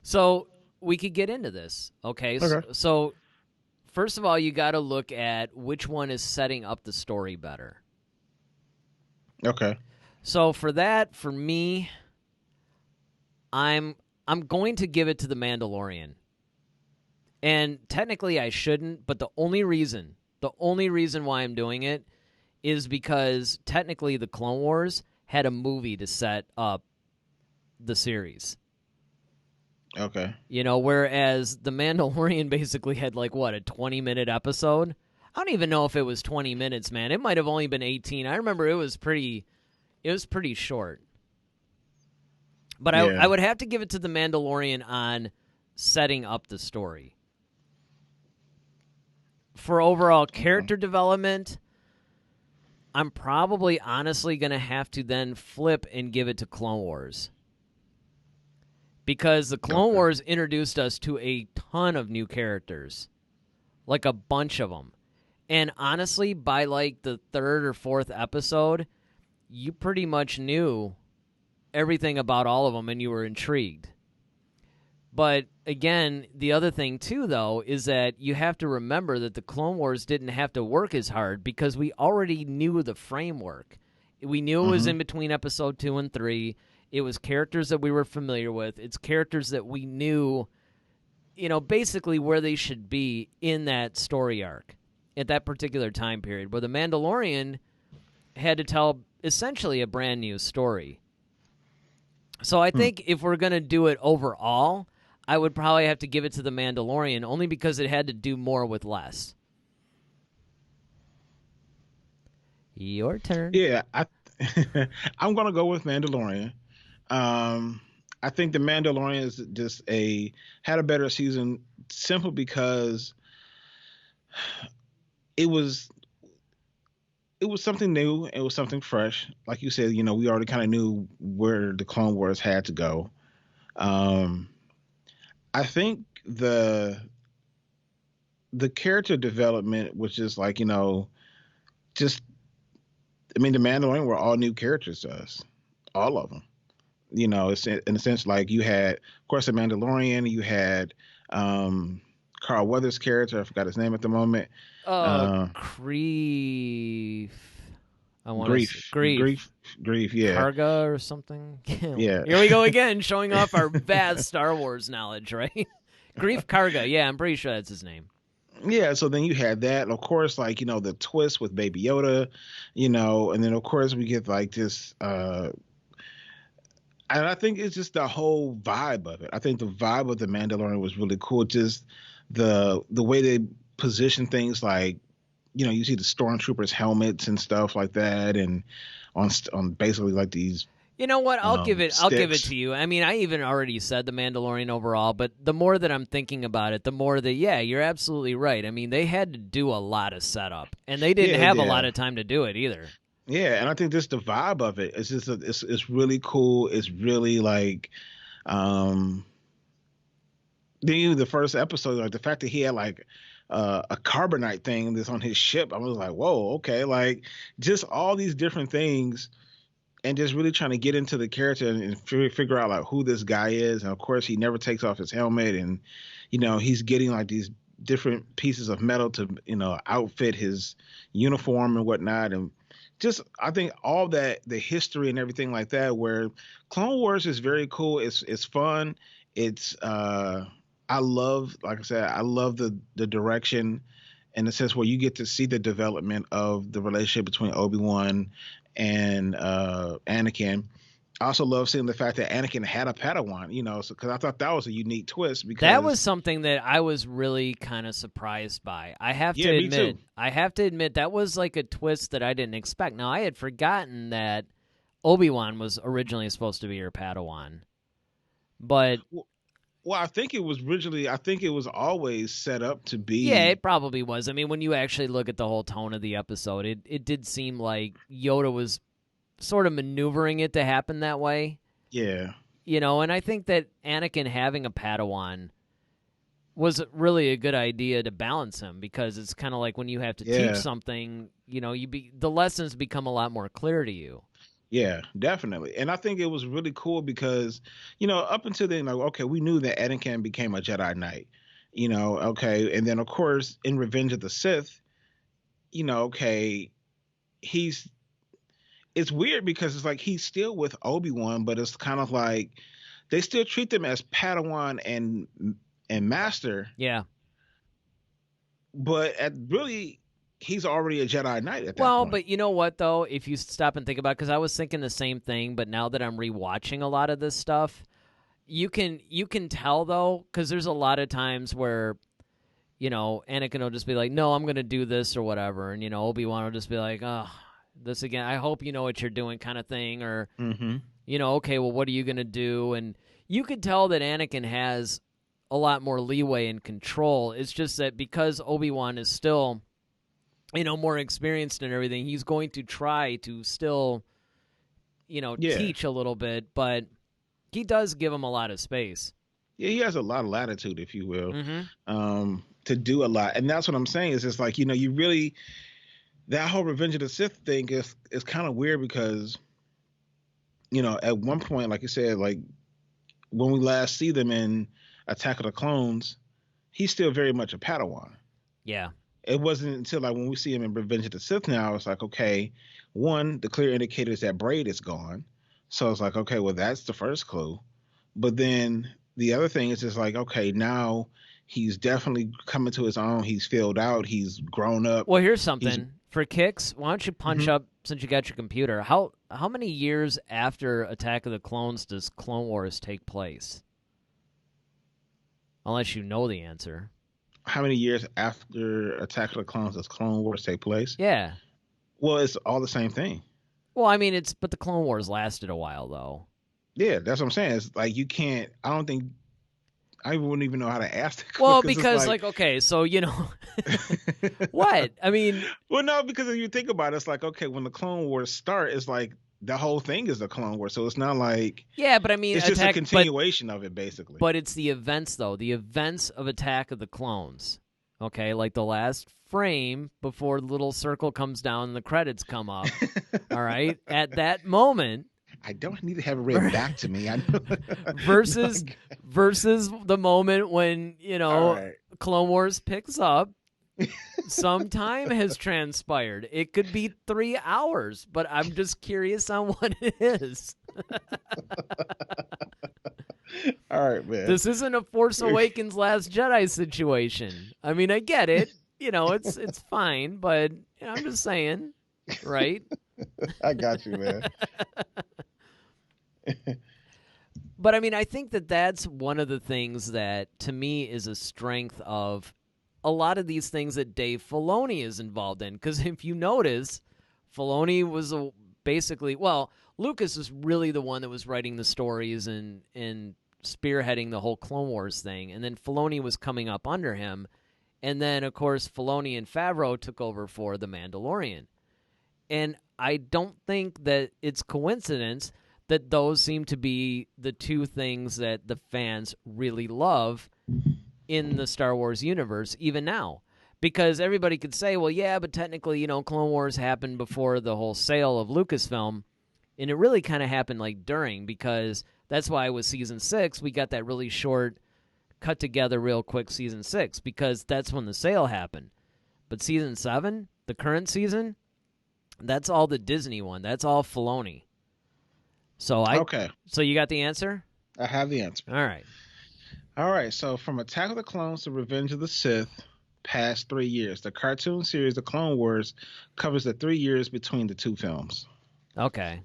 So we could get into this, okay? So first of all, you got to look at which one is setting up the story better. Okay. So for that, for me, I'm going to give it to The Mandalorian. And technically I shouldn't, but the only reason why I'm doing it is because technically the Clone Wars had a movie to set up the series. Okay. You know, whereas The Mandalorian basically had like, what, a 20-minute episode? I don't even know if it was 20 minutes, man. It might have only been 18. I remember it was pretty short. But yeah. I would have to give it to The Mandalorian on setting up the story. For overall character development, I'm probably honestly going to have to then flip and give it to Clone Wars. Because the Clone Wars introduced us to a ton of new characters. Like a bunch of them. And honestly, by like the 3rd or 4th episode, you pretty much knew everything about all of them and you were intrigued. But again, the other thing too, though, is that you have to remember that the Clone Wars didn't have to work as hard because we already knew the framework. We knew it was in between episode 2 and 3. It was characters that we were familiar with. It's characters that we knew, basically where they should be in that story arc at that particular time period, where The Mandalorian had to tell essentially a brand new story. So I think if we're going to do it overall, I would probably have to give it to The Mandalorian, only because it had to do more with less. Your turn. Yeah, I'm going to go with Mandalorian. I think The Mandalorian is just had a better season simply because it was something new. It was something fresh. Like you said, we already kind of knew where the Clone Wars had to go. I think the character development was just like, The Mandalorian were all new characters to us. All of them. It's in a sense like you had, of course, The Mandalorian, you had Carl Weathers' character. I forgot his name at the moment. Grief. Grief, yeah. Karga or something. Yeah. Here we go again, showing off our vast Star Wars knowledge, right? Grief Karga. Yeah, I'm pretty sure that's his name. Yeah, so then you had that, and of course, like, the twist with Baby Yoda, and then of course we get like this, and I think it's just the whole vibe of it. I think the vibe of The Mandalorian was really cool. Just the way they position things, like, you see the stormtroopers' helmets and stuff like that, and on basically like these. You know what? I'll give it to you. I mean, I even already said The Mandalorian overall, but the more that I'm thinking about it, the more that, yeah, you're absolutely right. I mean, they had to do a lot of setup, and they didn't have a lot of time to do it either. Yeah, and I think just the vibe of it, it's just it's really cool. It's really like, the first episode, like the fact that he had like a carbonite thing that's on his ship, I was like, whoa, okay, like just all these different things, and just really trying to get into the character and figure out like who this guy is. And of course, he never takes off his helmet, and he's getting like these different pieces of metal to outfit his uniform and whatnot, and just I think all that the history and everything like that. Where Clone Wars is very cool. It's fun. It's I love, like I said, I love the direction in the sense where you get to see the development of the relationship between Obi-Wan and Anakin. I also love seeing the fact that Anakin had a Padawan, because I thought that was a unique twist. That Because was something that I was really kind of surprised by. yeah, me too. I have to admit that was like a twist that I didn't expect. Now, I had forgotten that Obi-Wan was originally supposed to be your Padawan. But Well, I think it was always set up to be. yeah, it probably was. I mean, when you actually look at the whole tone of the episode, it did seem like Yoda was sort of maneuvering it to happen that way. Yeah. And I think that Anakin having a Padawan was really a good idea to balance him, because it's kind of like when you have to teach something, the lessons become a lot more clear to you. Yeah, definitely. And I think it was really cool because, up until then, like, okay, we knew that Anakin became a Jedi Knight, okay. And then, of course, in Revenge of the Sith, okay, it's weird because it's like he's still with Obi-Wan, but it's kind of like they still treat them as Padawan and Master. Yeah. But he's already a Jedi Knight at that point. Well, but you know what, though? If you stop and think about it, because I was thinking the same thing, but now that I'm rewatching a lot of this stuff, you can tell, though, because there's a lot of times where, Anakin will just be like, no, I'm going to do this or whatever, and, Obi-Wan will just be like, oh, this again, I hope you know what you're doing kind of thing, or, okay, well, what are you going to do? And you could tell that Anakin has a lot more leeway and control. It's just that because Obi-Wan is still, more experienced and everything, he's going to try to still, teach a little bit, but he does give him a lot of space. Yeah, he has a lot of latitude, if you will, to do a lot. And that's what I'm saying is it's like, you really... That whole Revenge of the Sith thing is kind of weird because, at one point, like you said, like when we last see them in Attack of the Clones, he's still very much a Padawan. Yeah. It wasn't until like when we see him in Revenge of the Sith now, it's like, okay, one, the clear indicator is that Braid is gone. So it's like, okay, well, that's the first clue. But then the other thing is just like, okay, now he's definitely coming to his own. He's filled out. He's grown up. Well, here's something. For kicks, why don't you punch up, since you got your computer, how many years after Attack of the Clones does Clone Wars take place? Unless you know the answer. How many years after Attack of the Clones does Clone Wars take place? Yeah. Well, it's all the same thing. Well, I mean, but the Clone Wars lasted a while, though. Yeah, that's what I'm saying. It's like you can't, I wouldn't even know how to ask that. Well, because okay, so, what? I mean... Well, no, because if you think about it, it's like, okay, when the Clone Wars start, it's like the whole thing is the Clone Wars. So it's not like... Yeah, but I mean... It's just a continuation of it, basically. But it's the events, though. The events of Attack of the Clones. Okay, like the last frame before the little circle comes down and the credits come up. All right? At that moment... I don't need to have it read back to me. I know. versus the moment when, Clone Wars picks up, some time has transpired. It could be 3 hours, but I'm just curious on what it is. All right, man. This isn't a Force Awakens Last Jedi situation. I mean, I get it. It's fine, but I'm just saying, right? I got you, man. But I mean, I think that's one of the things that, to me, is a strength of a lot of these things that Dave Filoni is involved in. Because if you notice, Filoni was Lucas was really the one that was writing the stories and spearheading the whole Clone Wars thing. And then Filoni was coming up under him. And then, of course, Filoni and Favreau took over for The Mandalorian. And I don't think that it's coincidence that those seem to be the two things that the fans really love in the Star Wars universe, even now. Because everybody could say, well, yeah, but technically, Clone Wars happened before the whole sale of Lucasfilm, and it really kind of happened during, because that's why with Season 6, we got that really short, cut together real quick Season 6, because that's when the sale happened. But Season 7, the current season, That's all the Disney one. That's all Filoni. Okay. So you got the answer? I have the answer. All right. All right. So from Attack of the Clones to Revenge of the Sith, past 3 years. The cartoon series, The Clone Wars, covers the 3 years between the two films. Okay.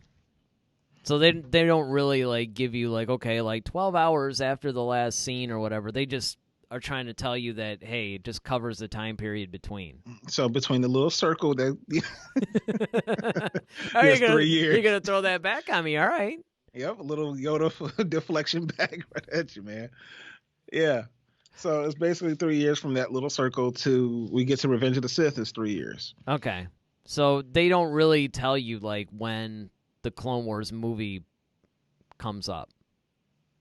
So they don't really like give you like, okay, like 12 hours after the last scene or whatever. They just are trying to tell you that, hey, it just covers the time period between. So between the little circle that Oh, yes, 3 years. You're gonna throw that back on me, all right? Yep, a little Yoda deflection back right at you, man. Yeah. So it's basically 3 years from that little circle to we get to Revenge of the Sith is 3 years. Okay. So they don't really tell you like when the Clone Wars movie comes up.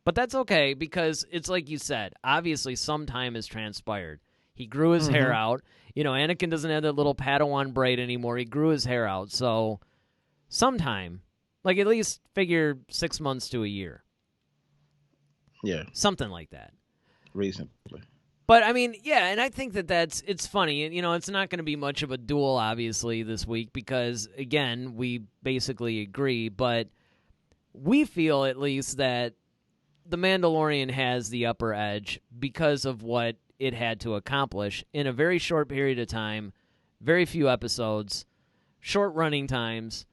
But that's okay because it's like you said, obviously some time has transpired. He grew his hair out. You know, Anakin doesn't have that little Padawan braid anymore. He grew his hair out. So sometime, like at least figure 6 months to a year. Yeah. Something like that. Reasonably. But, I mean, yeah, and I think it's funny. You know, it's not going to be much of a duel, obviously, this week because, again, we basically agree. But we feel, at least, that The Mandalorian has the upper edge because of what it had to accomplish in a very short period of time, very few episodes, short running times,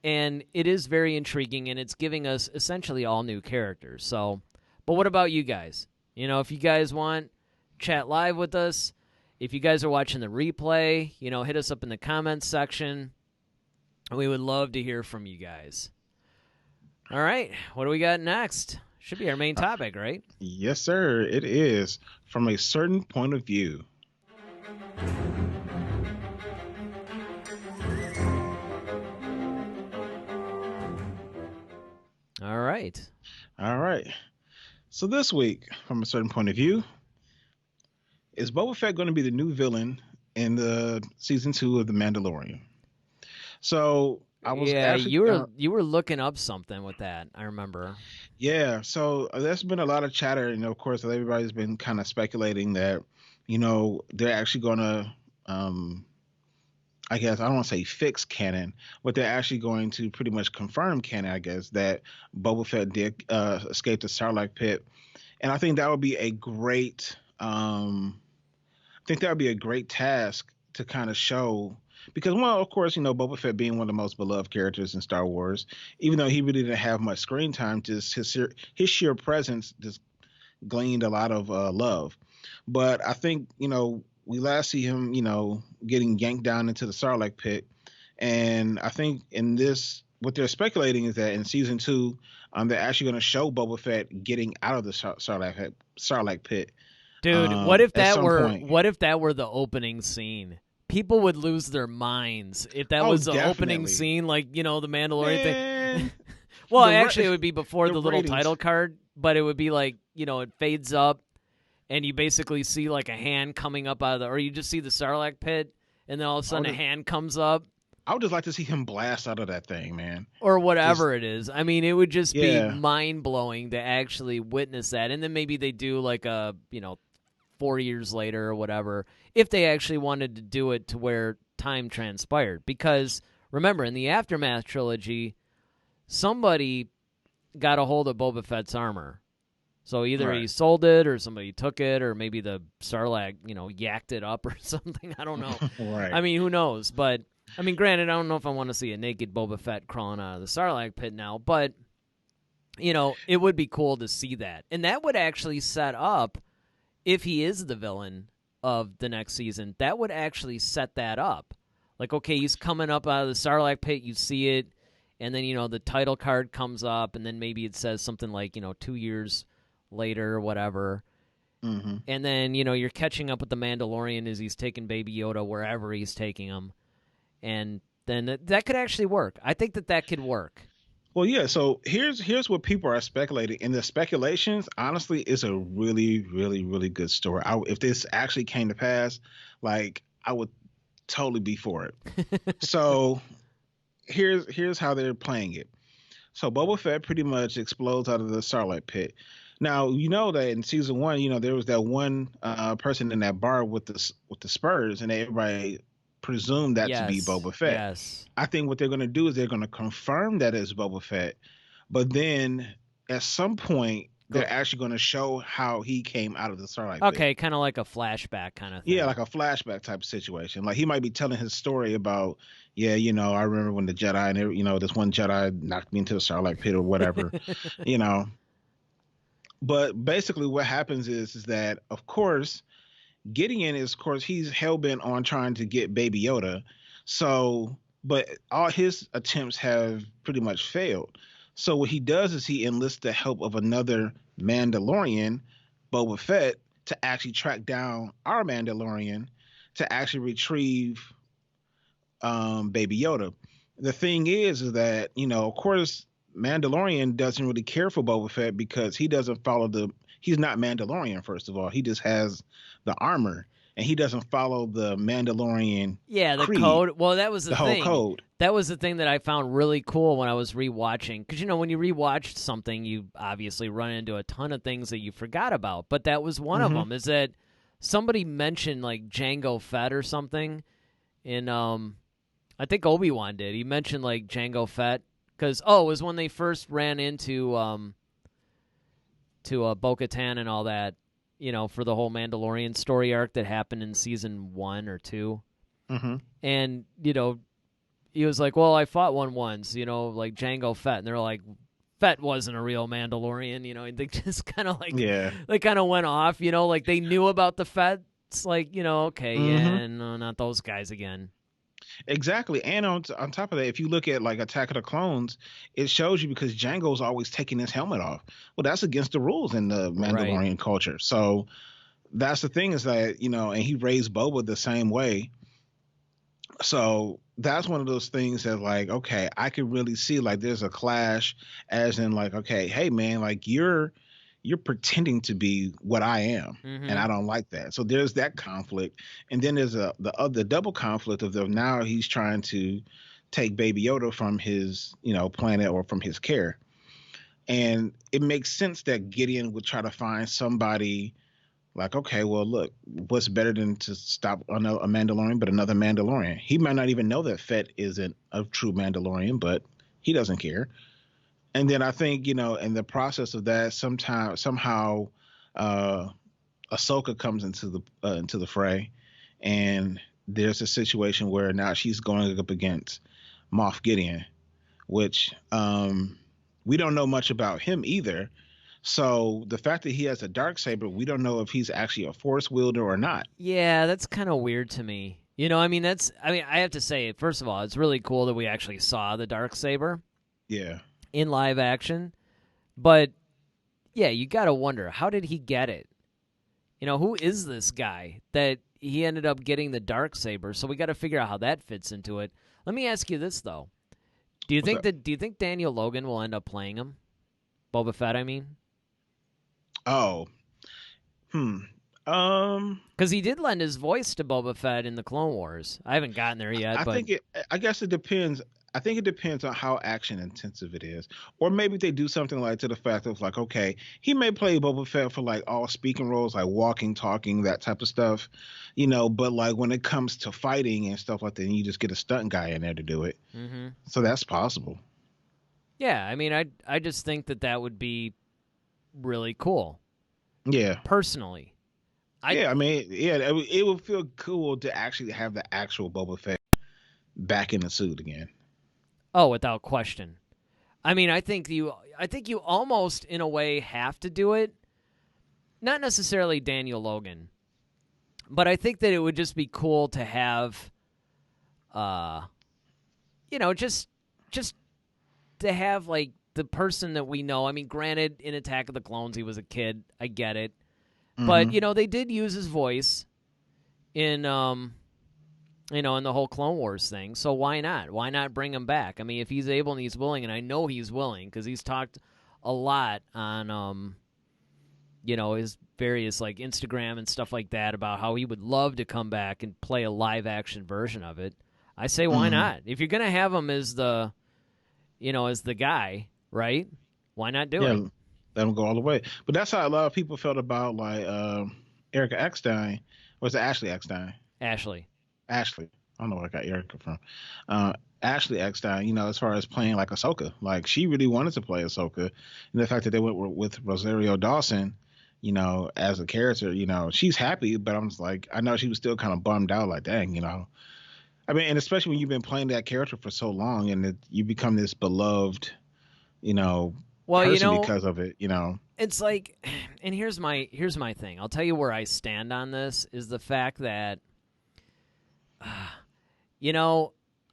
and it is very intriguing, and it's giving us essentially all new characters. So, but what about you guys? You know, if you guys want, chat live with us. If you guys are watching the replay, you know, hit us up in the comments section. We would love to hear from you guys. All right, what do we got next? Should be our main topic, right? Yes, sir. It is from a certain point of view. All right. All right. So this week, from a certain point of view, is Boba Fett going to be the new villain in the season 2 of The Mandalorian? So I was you were looking up something with that. I remember. Yeah, so there's been a lot of chatter, and of course, everybody's been kind of speculating that, you know, they're actually going to, I guess, I don't want to say fix canon, but they're actually going to pretty much confirm canon, I guess, that Boba Fett did escape the Sarlacc pit. And I think that would be a great, task to kind of show. Because, well, of course, you know, Boba Fett being one of the most beloved characters in Star Wars, even though he really didn't have much screen time, just his sheer presence just gleaned a lot of love. But I think, you know, we last see him, you know, getting yanked down into the Sarlacc pit. And I think in this, what they're speculating is that in season 2, they're actually going to show Boba Fett getting out of the Sarlacc pit. Dude, what if that were the opening scene? People would lose their minds if that was the opening scene, like, you know, the Mandalorian thing. Well, actually, it would be before the little title card, but it would be like, you know, it fades up, and you basically see like a hand coming up out of or you just see the Sarlacc pit, and then all of a sudden a hand comes up. I would just like to see him blast out of that thing, man. Or whatever it is. I mean, it would just be mind-blowing to actually witness that. And then maybe they do like a, you know, 4 years later or whatever, if they actually wanted to do it to where time transpired. Because, remember, in the Aftermath trilogy, somebody got a hold of Boba Fett's armor. So either he sold it or somebody took it or maybe the Sarlacc, you know, yacked it up or something. I don't know. Right. I mean, who knows? But, I mean, granted, I don't know if I want to see a naked Boba Fett crawling out of the Sarlacc pit now, but, you know, it would be cool to see that. And that would actually set up, if he is the villain of the next season, that would actually set that up. Like, okay, he's coming up out of the Sarlacc pit, you see it, and then, you know, the title card comes up, and then maybe it says something like, you know, 2 years later or whatever. Mm-hmm. And then, you know, you're catching up with the Mandalorian as he's taking Baby Yoda wherever he's taking him. And then that could actually work. I think that could work. Well, yeah, so here's what people are speculating. And the speculations, honestly, is a really, really, really good story. If this actually came to pass, like, I would totally be for it. So here's how they're playing it. So Boba Fett pretty much explodes out of the Sarlacc pit. Now, you know that in season 1, you know, there was that one person in that bar with the spurs, and everybody presume that to be Yes. Boba Fett. Yes. I think what they're going to do is they're going to confirm that it's Boba Fett, but then at some point they're actually going to show how he came out of the Starlight Pit. Okay, kind of like a flashback kind of thing. Yeah, like a flashback type of situation. Like he might be telling his story about, yeah, you know, I remember when the Jedi and you know, this one Jedi knocked me into the Starlight Pit or whatever, you know. But basically what happens is that, of course, Gideon is, of course, he's hell-bent on trying to get Baby Yoda. So, but all his attempts have pretty much failed. So what he does is he enlists the help of another Mandalorian, Boba Fett, to actually track down our Mandalorian to actually retrieve Baby Yoda. The thing is that, you know, of course, Mandalorian doesn't really care for Boba Fett because he doesn't follow he's not Mandalorian, first of all. He just has the armor and he doesn't follow the Mandalorian creed, code. Well, that was the thing. Whole code. That was the thing that I found really cool when I was rewatching. Because, you know, when you rewatch something, you obviously run into a ton of things that you forgot about. But that was one of them, is that somebody mentioned, like, Jango Fett or something. In, I think Obi-Wan did. He mentioned, like, Jango Fett. Because, it was when they first ran into Bo-Katan and all that, you know, for the whole Mandalorian story arc that happened in season 1 or 2. Mm-hmm. And, you know, he was like, well, I fought one once, you know, like Jango Fett. And they're like, Fett wasn't a real Mandalorian, you know, and they just kind of like, they kind of went off, you know, like they knew about the Fetts, like, you know, okay, yeah, no, not those guys again. Exactly. And on top of that, if you look at like Attack of the Clones, it shows you because Django's always taking his helmet off. Well, that's against the rules in the Mandalorian culture. So that's the thing is that, you know, and he raised Boba the same way. So that's one of those things that like, okay, I can really see like there's a clash as in like, okay, hey man, like you're pretending to be what I am, and I don't like that. So there's that conflict, and then there's the double conflict of now he's trying to take Baby Yoda from his planet or from his care, and it makes sense that Gideon would try to find somebody like, okay, well look, what's better than to stop a Mandalorian, but another Mandalorian. He might not even know that Fett isn't a true Mandalorian, but he doesn't care. And then I think, in the process of that, somehow Ahsoka comes into the fray, and there's a situation where now she's going up against Moff Gideon, which we don't know much about him either. So the fact that he has a darksaber, we don't know if he's actually a force wielder or not. Yeah, that's kind of weird to me. I have to say, first of all, it's really cool that we actually saw the darksaber. Yeah. In live action, but yeah, you gotta wonder, how did he get it? Who is this guy that he ended up getting the darksaber? So we got to figure out how that fits into it. Let me ask you this though: Do you think Daniel Logan will end up playing him, Boba Fett? I mean, because he did lend his voice to Boba Fett in the Clone Wars. I haven't gotten there yet. I guess it depends. I think it depends on how action intensive it is. Or maybe they do something like to the fact of like, okay, he may play Boba Fett for like all speaking roles, like walking, talking, that type of stuff, but like when it comes to fighting and stuff like that, you just get a stunt guy in there to do it. Mm-hmm. So that's possible. Yeah. I mean, I just think that would be really cool. Yeah. Personally. It would feel cool to actually have the actual Boba Fett back in the suit again. Oh, without question. I mean, I think you almost, in a way, have to do it. Not necessarily Daniel Logan, but I think that it would just be cool to have, just to have like the person that we know. I mean, granted, in Attack of the Clones, he was a kid. I get it, but they did use his voice in in the whole Clone Wars thing. So why not? Why not bring him back? I mean, if he's able and he's willing, and I know he's willing because he's talked a lot on, his various like Instagram and stuff like that about how he would love to come back and play a live action version of it. I say, why not? If you're gonna have him as the, as the guy, right? Why not do it? Let him go all the way. But that's how a lot of people felt about like Erica Eckstein. Was it Ashley Eckstein? Ashley. I don't know where I got Erica from. Ashley Eckstein, as far as playing like Ahsoka, like she really wanted to play Ahsoka, and the fact that they went with Rosario Dawson, as a character, she's happy, but I'm just like, I know she was still kind of bummed out, like, dang, I mean, and especially when you've been playing that character for so long, and you become this beloved, person because of it, It's like, and here's my thing. I'll tell you where I stand on this is the fact that,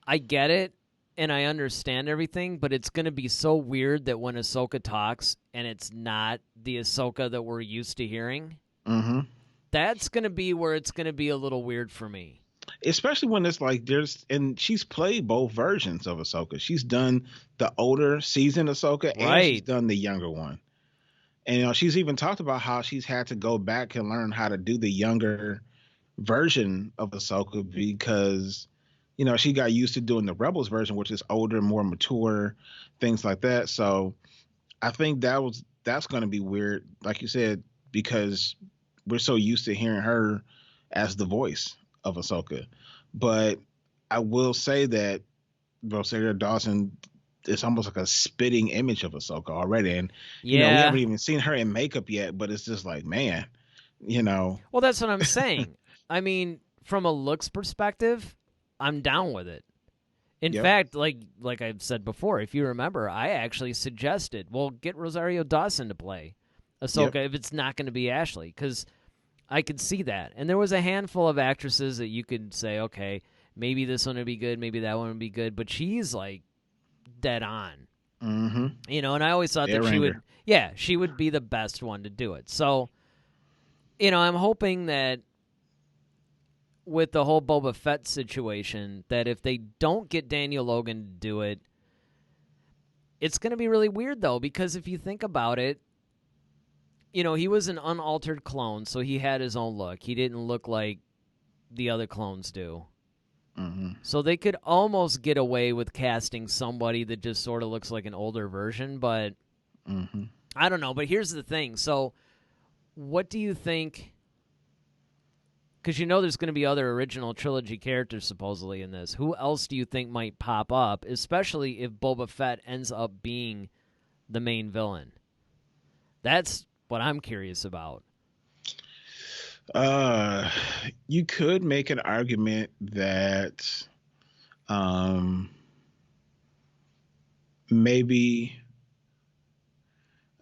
I get it and I understand everything, but it's going to be so weird that when Ahsoka talks and it's not the Ahsoka that we're used to hearing, that's going to be where it's going to be a little weird for me. Especially when it's like and she's played both versions of Ahsoka. She's done the older season Ahsoka and she's done the younger one. And she's even talked about how she's had to go back and learn how to do the younger version of Ahsoka because, she got used to doing the Rebels version, which is older, more mature, things like that. So I think that's going to be weird, like you said, because we're so used to hearing her as the voice of Ahsoka. But I will say that Rosario Dawson is almost like a spitting image of Ahsoka already. And, we haven't even seen her in makeup yet, but it's just like, man, Well, that's what I'm saying. I mean, from a looks perspective, I'm down with it. In fact, like I've said before, if you remember, I actually suggested, well, get Rosario Dawson to play Ahsoka if it's not going to be Ashley, because I could see that. And there was a handful of actresses that you could say, okay, maybe this one would be good, maybe that one would be good, but she's like dead on. Mm-hmm. And I always thought that she would be the best one to do it. So, I'm hoping that with the whole Boba Fett situation, that if they don't get Daniel Logan to do it, it's going to be really weird, though, because if you think about it, he was an unaltered clone, so he had his own look. He didn't look like the other clones do. Mm-hmm. So they could almost get away with casting somebody that just sort of looks like an older version, but I don't know. But here's the thing. So what do you think? Because there's going to be other original trilogy characters supposedly in this. Who else do you think might pop up, especially if Boba Fett ends up being the main villain? That's what I'm curious about. You could make an argument that maybe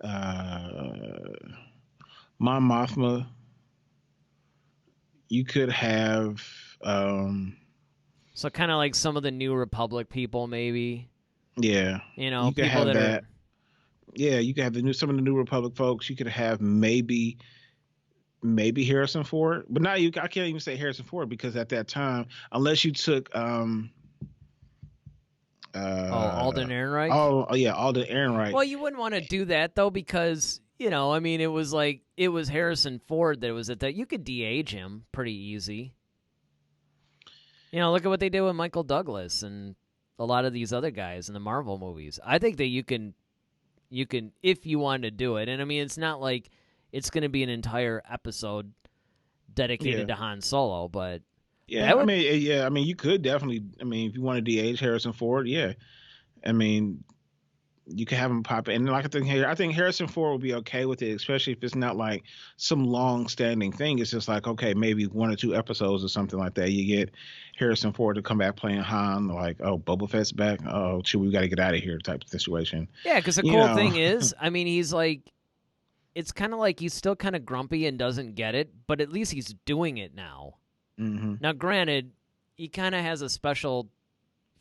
Mon Mothma, you could have so kind of like some of the New Republic people, maybe. Yeah. You could people have that. Yeah, you could have some of the New Republic folks. You could have maybe Harrison Ford, but now I can't even say Harrison Ford because at that time, unless you took Alden Ehrenreich. Oh yeah, Alden Ehrenreich. Well, you wouldn't want to do that though because I mean, it was Harrison Ford that was at that. You could de-age him pretty easy. Look at what they did with Michael Douglas and a lot of these other guys in the Marvel movies. I think that you can, if you wanted to do it, and I mean, it's not like it's going to be an entire episode dedicated to Han Solo, but I mean, you could definitely. I mean, if you want to de-age Harrison Ford, I mean, you can have him pop in. And like I think Harrison Ford will be okay with it, especially if it's not like some long-standing thing. It's just like, okay, maybe 1 or 2 episodes or something like that. You get Harrison Ford to come back playing Han, like, oh, Boba Fett's back. Oh, shoot, we got to get out of here type of situation. Yeah, because the cool thing is, I mean, he's like, it's kind of like he's still kind of grumpy and doesn't get it, but at least he's doing it now. Mm-hmm. Now, granted, he kind of has a special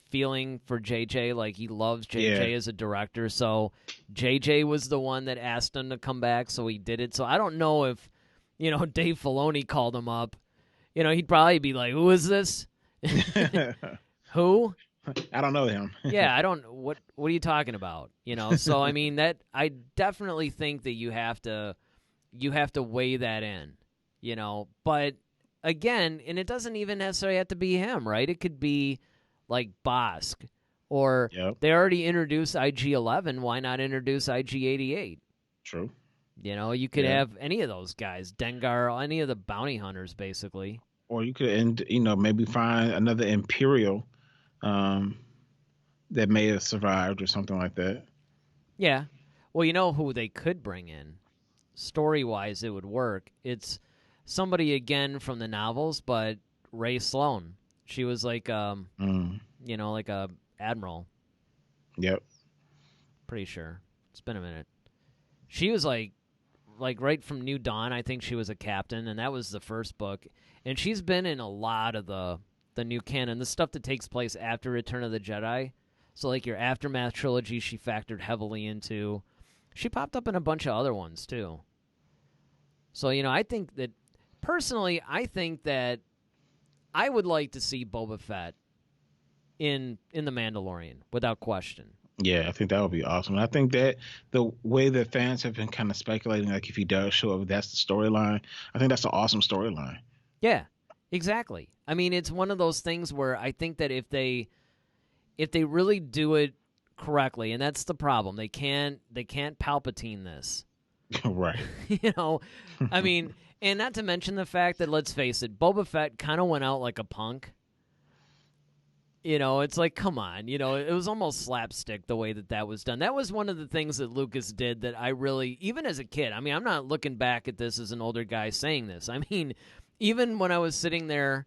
feeling for JJ, like he loves JJ as a director, so JJ was the one that asked him to come back, so he did it. So I don't know if Dave Filoni called him up, he'd probably be like, who is this? Who? I don't know him. Yeah, I don't. What are you talking about? So I mean, that I definitely think that you have to weigh that in, but again, and it doesn't even necessarily have to be him, right? It could be like Bosk, or they already introduced IG-11. Why not introduce IG-88? True. You could have any of those guys, Dengar, any of the bounty hunters, basically. or you could maybe find another Imperial that may have survived or something like that. Yeah. Well, you know who they could bring in? Story-wise, it would work. It's somebody, again, from the novels, but Ray Sloan. She was like, like a admiral. Yep. Pretty sure. It's been a minute. She was like right from New Dawn, I think she was a captain, and that was the first book. And she's been in a lot of the new canon, the stuff that takes place after Return of the Jedi. So, like, your Aftermath trilogy, she factored heavily into. She popped up in a bunch of other ones, too. So, I think that, personally, I would like to see Boba Fett in The Mandalorian, without question. Yeah, I think that would be awesome. And I think that the way that fans have been kind of speculating, like if he does show up, that's the storyline. I think that's an awesome storyline. Yeah, exactly. I mean, it's one of those things where I think that if they really do it correctly, and that's the problem, they can't Palpatine this. Right. I mean, and not to mention the fact that, let's face it, Boba Fett kind of went out like a punk. It's like, come on. It was almost slapstick the way that was done. That was one of the things that Lucas did that I really, even as a kid, I mean, I'm not looking back at this as an older guy saying this. I mean, even when I was sitting there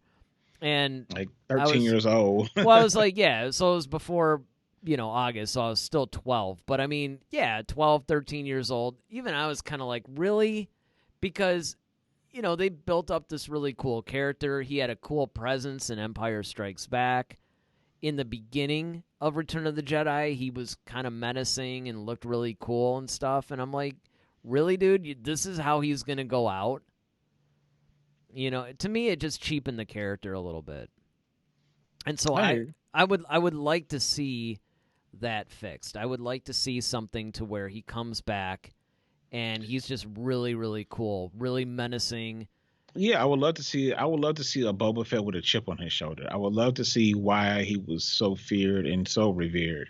and like 13 years old. Well, I was like, yeah, so it was before, August, so I was still 12. But I mean, yeah, 12, 13 years old. Even I was kind of like, really? Because, they built up this really cool character. He had a cool presence in Empire Strikes Back. In the beginning of Return of the Jedi, he was kind of menacing and looked really cool and stuff. And I'm like, really, dude? This is how he's going to go out? To me, it just cheapened the character a little bit. And so I would like to see that fixed. I would like to see something to where he comes back and he's just really, really cool, really menacing. Yeah, I would love to see a Boba Fett with a chip on his shoulder. I would love to see why he was so feared and so revered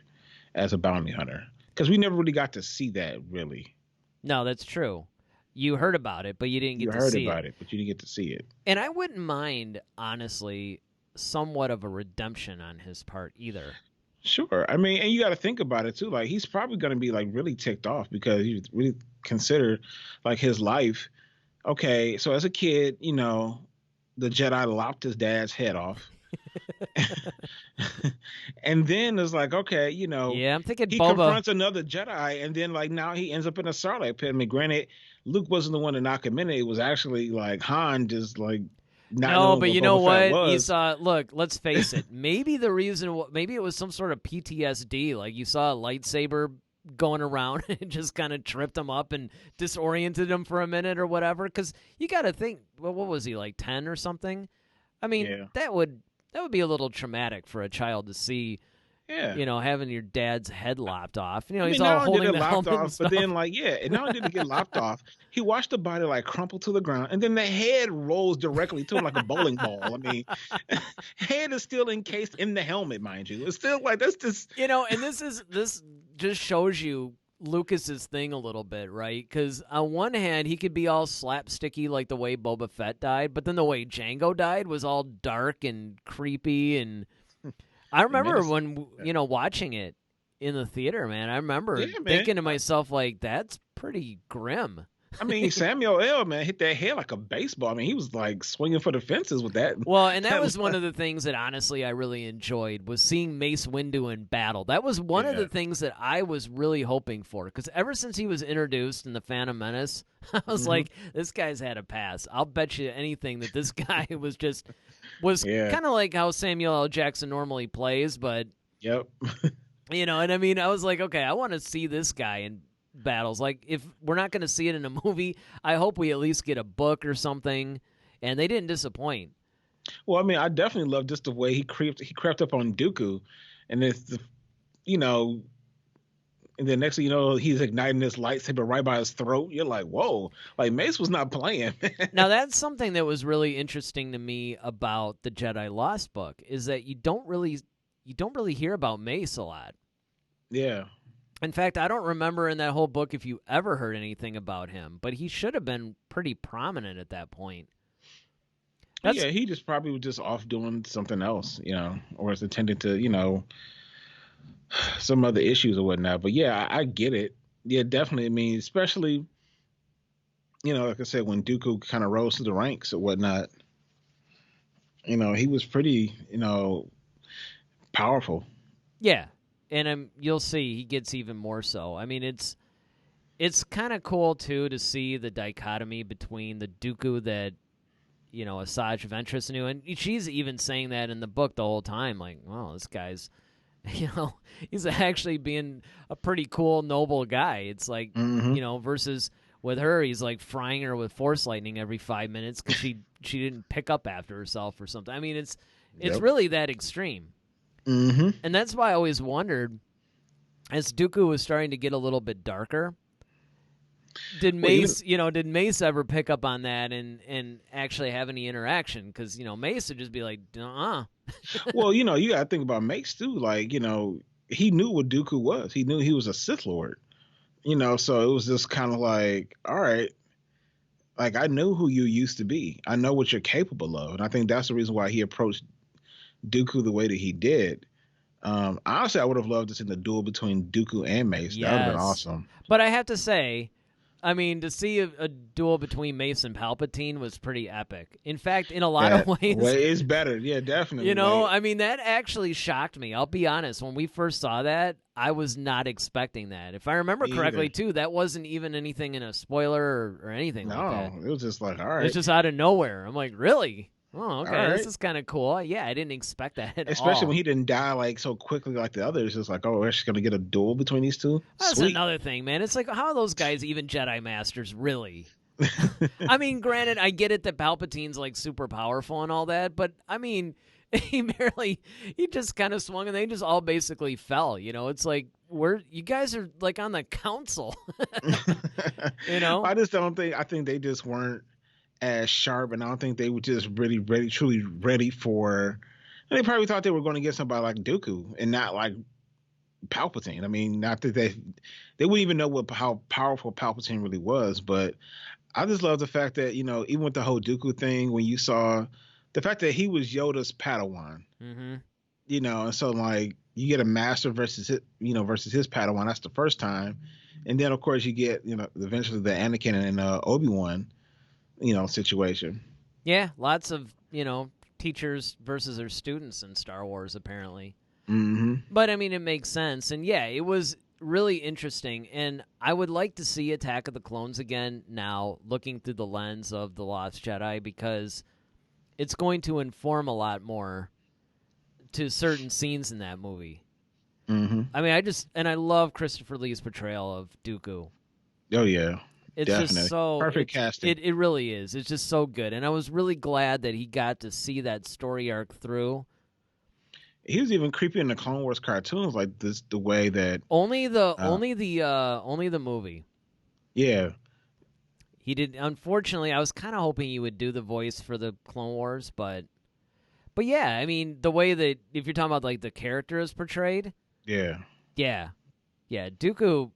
as a bounty hunter, because we never really got to see that, really. No, that's true. You heard about it, but you didn't get to see it. You heard about it, but you didn't get to see it. And I wouldn't mind, honestly, somewhat of a redemption on his part either. Sure. I mean, and you got to think about it too. Like, he's probably going to be like really ticked off because he really considered like his life. Okay, so as a kid, the Jedi lopped his dad's head off. And then it's like, okay, yeah, I'm thinking he Boba confronts another Jedi, and then like now he ends up in a Sarlacc pit. I mean, granted, Luke wasn't the one to knock him in. It was actually like Han just like not knowing. No, but you know Boba Fett what? was. You saw. Look, let's face it. Maybe the reason, maybe it was some sort of PTSD. Like you saw a lightsaber going around and just kind of tripped him up and disoriented him for a minute or whatever. Because you got to think, well, what was he, like 10 or something? I mean, Yeah. that would be a little traumatic for a child to see. Yeah. Having your dad's head lopped off. I He's mean, all not only holding did it the lopped helmet and off, stuff. but then and not only did it get lopped off, he watched the body like crumple to the ground, and then the head rolls directly to him like a bowling ball. I mean, head is still encased in the helmet, mind you. It's still like that's just and this just shows you Lucas's thing a little bit, right? Because on one hand, he could be all slapsticky like the way Boba Fett died, but then the way Django died was all dark and creepy. And I remember when watching it in the theater, man. I remember thinking to myself, like, that's pretty grim. I mean, Samuel L. man hit that head like a baseball. I mean, he was like swinging for the fences with that. Well, and that was one of the things that honestly I really enjoyed was seeing Mace Windu in battle. That was one of the things that I was really hoping for, because ever since he was introduced in The Phantom Menace, I was like, this guy's had a pass. I'll bet you anything that this guy was kind of like how Samuel L. Jackson normally plays, but Yep. And I mean, I was like, okay, I want to see this guy in battles. Like, if we're not going to see it in a movie, I hope we at least get a book or something. And they didn't disappoint. Well, I mean, I definitely love just the way he crept up on Dooku, and it's and then next thing you know, he's igniting this lightsaber right by his throat. You're like, whoa, like Mace was not playing. Now, that's something that was really interesting to me about the Jedi Lost book, is that you don't really hear about Mace a lot. Yeah. In fact, I don't remember in that whole book if you ever heard anything about him, but he should have been pretty prominent at that point. Yeah, he just probably was just off doing something else, or is attending to, some other issues or whatnot. But yeah, I get it. Yeah, definitely. I mean, especially, like I said, when Dooku kind of rose to the ranks or whatnot, he was pretty, powerful. Yeah, and you'll see he gets even more so. I mean, it's kind of cool too to see the dichotomy between the Dooku that Asajj Ventress knew, and she's even saying that in the book the whole time. Like, well, this guy's, he's actually being a pretty cool, noble guy. It's like, versus with her, he's like frying her with force lightning every 5 minutes because she didn't pick up after herself or something. I mean, it's really that extreme. Mm-hmm. And that's why I always wondered, as Dooku was starting to get a little bit darker, did Mace ever pick up on that and actually have any interaction? Because Mace would just be like, Well, you got to think about Mace too. Like, he knew what Dooku was. He knew he was a Sith Lord. So it was just kind of like, all right, like I knew who you used to be. I know what you're capable of, and I think that's the reason why he approached Dooku the way that he did. Honestly, I would have loved to see the duel between Dooku and Mace. Yes. That would have been awesome. But I have to say, I mean, to see a duel between Mace and Palpatine was pretty epic. In fact, in a lot of ways, it's better. Yeah, definitely. I mean, that actually shocked me. I'll be honest. When we first saw that, I was not expecting that. If I remember correctly, too, that wasn't even anything in a spoiler or anything like that. No, it was just like, all right. It's just out of nowhere. I'm like, really? Oh, okay, right. This is kind of cool. Yeah, I didn't expect that at all. Especially when he didn't die like so quickly like the others. It's like, oh, we're just going to get a duel between these two? That's Sweet. another thing, man. It's like, how are those guys even Jedi Masters, really? I mean, granted, I get it that Palpatine's like super powerful and all that, but I mean, he just kind of swung and they just all basically fell. It's like, you guys are like on the council. I just don't think, I think they just weren't as sharp, and I don't think they were just really ready, truly ready for. And they probably thought they were going to get somebody like Dooku and not like Palpatine. I mean, not that they wouldn't even know how powerful Palpatine really was. But I just love the fact that even with the whole Dooku thing, when you saw the fact that he was Yoda's Padawan, and so like you get a master versus his Padawan. That's the first time, and then of course you get eventually the Anakin and Obi-Wan. Situation. Yeah, lots of, teachers versus their students in Star Wars, apparently. Mm-hmm. But, I mean, it makes sense. And, yeah, it was really interesting. And I would like to see Attack of the Clones again now, looking through the lens of The Lost Jedi, because it's going to inform a lot more to certain scenes in that movie. Mm-hmm. I mean, I love Christopher Lee's portrayal of Dooku. Oh, yeah. It's Definitely. just so perfect casting. It really is. It's just so good, and I was really glad that he got to see that story arc through. He was even creepy in the Clone Wars cartoons, like this. The way that only the movie. Yeah, he did. Unfortunately, I was kind of hoping he would do the voice for the Clone Wars, but yeah, I mean the way that if you're talking about like the character is portrayed. Yeah. Dooku.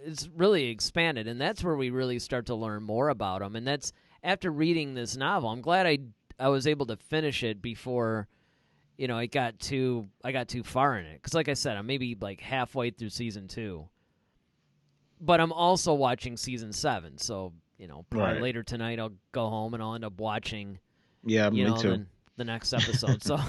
It's really expanded, and that's where we really start to learn more about him. And that's after reading this novel. I'm glad I was able to finish it before, I got too far in it. Because, like I said, I'm maybe like halfway through season 2, but I'm also watching season 7. So, probably later tonight I'll go home and I'll end up watching. Yeah, me too. The next episode. So,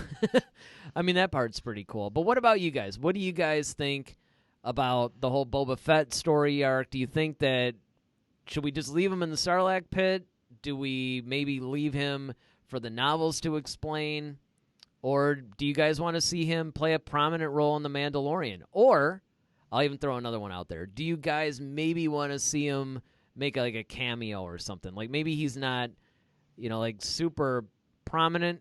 I mean, that part's pretty cool. But what about you guys? What do you guys think about the whole Boba Fett story arc? Do you think that should we just leave him in the Sarlacc pit? Do we maybe leave him for the novels to explain? Or do you guys want to see him play a prominent role in The Mandalorian? Or, I'll even throw another one out there. Do you guys maybe want to see him make like a cameo or something? Like maybe he's not, like super prominent,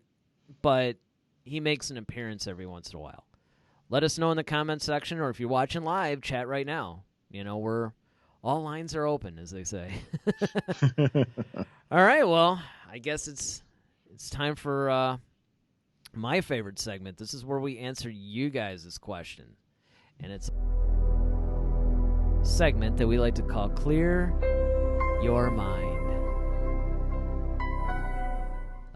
but he makes an appearance every once in a while. Let us know in the comments section, or if you're watching live, chat right now. All lines are open, as they say. All right, well, I guess it's time for my favorite segment. This is where we answer you guys' question, and it's a segment that we like to call Clear Your Mind.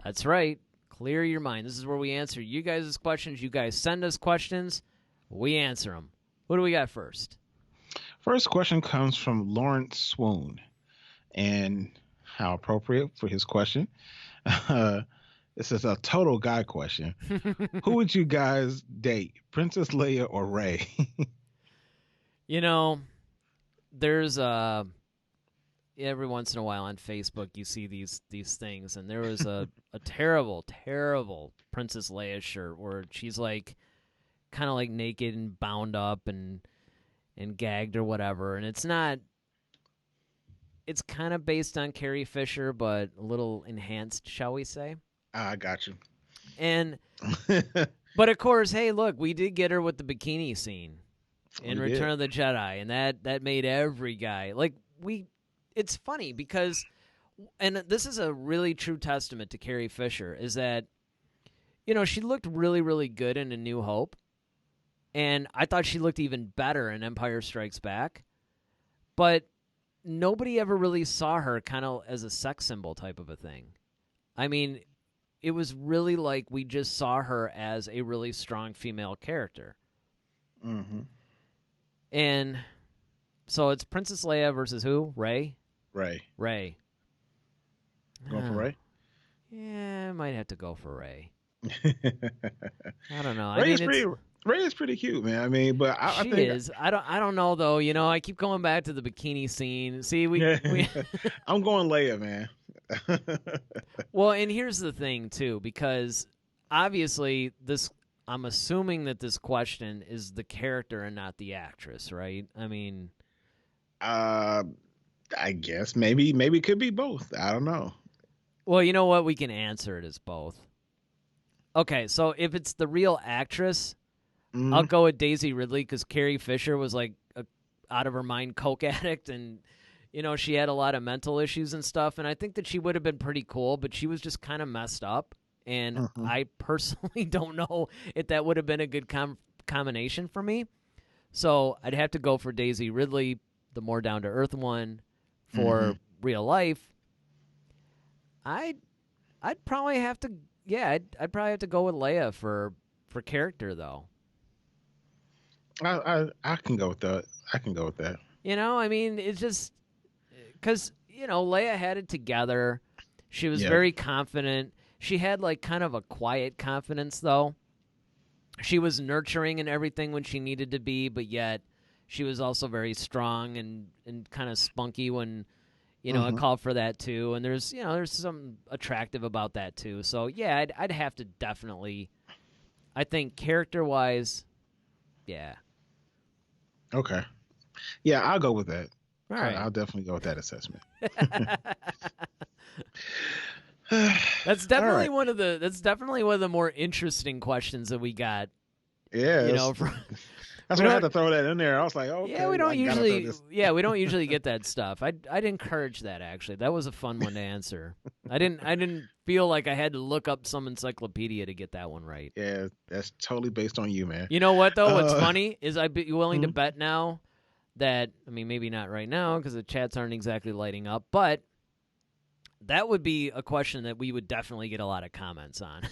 That's right. Clear your mind. This is where we answer you guys' questions. You guys send us questions. We answer them. What do we got first? First question comes from Lawrence Swoon. And how appropriate for his question. This is a total guy question. Who would you guys date, Princess Leia or Rey? You know, there's every once in a while on Facebook you see these things, and there was a terrible, terrible Princess Leia shirt where she's like kind of like naked and bound up and gagged or whatever, and it's not. It's kind of based on Carrie Fisher, but a little enhanced, shall we say? I got you. And but of course, hey, look, we did get her with the bikini scene in Return of the Jedi, and that made every guy like we. It's funny because, and this is a really true testament to Carrie Fisher, is that, you know, she looked really, really good in A New Hope, and I thought she looked even better in Empire Strikes Back, but nobody ever really saw her kind of as a sex symbol type of a thing. I mean, it was really like we just saw her as a really strong female character. Mm-hmm. And so it's Princess Leia versus who? Rey? Rey. Going for Rey? Yeah, I might have to go for Rey. I don't know. Rey is pretty cute, man. I mean, but I think is. I don't know though. You know, I keep going back to the bikini scene. See, we I'm going Leia, man. Well, and here's the thing too, because obviously I'm assuming that this question is the character and not the actress, right? I mean, I guess maybe it could be both. I don't know. Well, you know what? We can answer it as both. Okay, so if it's the real actress, I'll go with Daisy Ridley because Carrie Fisher was like a out of her mind coke addict, and you know she had a lot of mental issues and stuff. And I think that she would have been pretty cool, but she was just kind of messed up. And I personally don't know if that would have been a good combination for me. So I'd have to go for Daisy Ridley, the more down to earth one. For real life, I'd probably have to I'd probably have to go with Leia for character though. I can go with that. I can go with that. You know, I mean, it's just because you know Leia had it together. She was very confident. She had like kind of a quiet confidence though. She was nurturing and everything when she needed to be, but yet she was also very strong and kind of spunky when, you know, it called for that too. And there's something attractive about that too. So yeah, I'd have to definitely, I think character-wise, yeah. Okay. Yeah, I'll go with that. All right. I'll definitely go with that assessment. That's definitely one of the more interesting questions that we got. Yeah. You know, that's why I had to throw that in there. I was like, okay. Yeah, we don't usually get that stuff. I'd encourage that actually. That was a fun one to answer. I didn't feel like I had to look up some encyclopedia to get that one right. Yeah, that's totally based on you, man. You know what though? What's funny is I'd be willing to bet now that, I mean, maybe not right now because the chats aren't exactly lighting up, but that would be a question that we would definitely get a lot of comments on.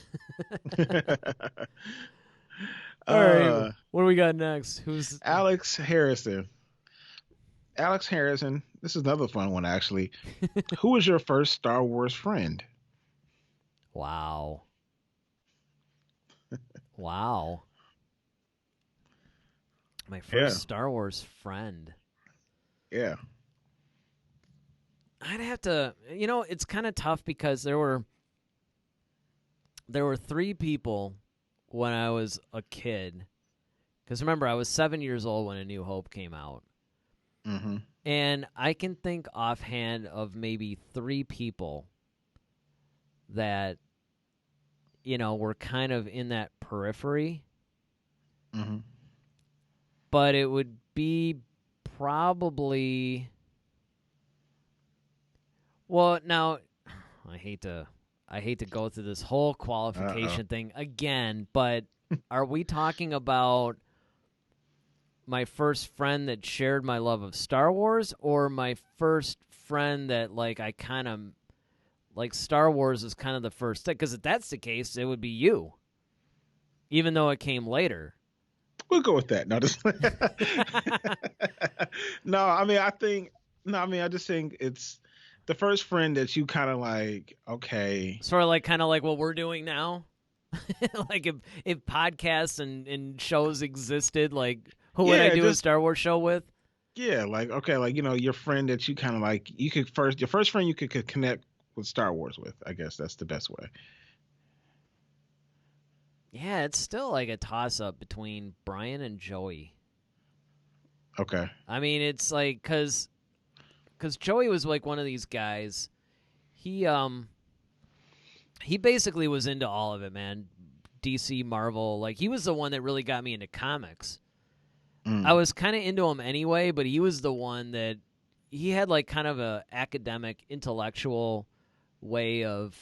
All right, what do we got next? Who's Alex Harrison? Alex Harrison. This is another fun one, actually. Who was your first Star Wars friend? Wow. Wow. My first Star Wars friend. Yeah. I'd have to, you know, it's kind of tough because there were 3 people when I was a kid. Because remember, I was 7 years old when A New Hope came out. Mm-hmm. And I can think offhand of maybe 3 people that, you know, were kind of in that periphery. Mm-hmm. But it would be probably... Well, now, I hate to go through this whole qualification thing again, but are we talking about my first friend that shared my love of Star Wars, or my first friend that like I kind of like Star Wars is kind of the first thing. Because if that's the case, it would be you, even though it came later. We'll go with that. No, just no. I mean, I just think it's the first friend that you kind of like. Okay, Sort of like kind of like what we're doing now. Like if podcasts and shows existed, like who would I do a Star Wars show with? Yeah, like okay, like your friend that you kind of like. Your first friend you could connect with Star Wars with. I guess that's the best way. Yeah, it's still like a toss-up between Brian and Joey. Okay. I mean, it's like because Joey was like one of these guys. He basically was into all of it, man. DC, Marvel. Like, he was the one that really got me into comics. I was kind of into him anyway, but he was the one that he had like kind of a academic, intellectual way of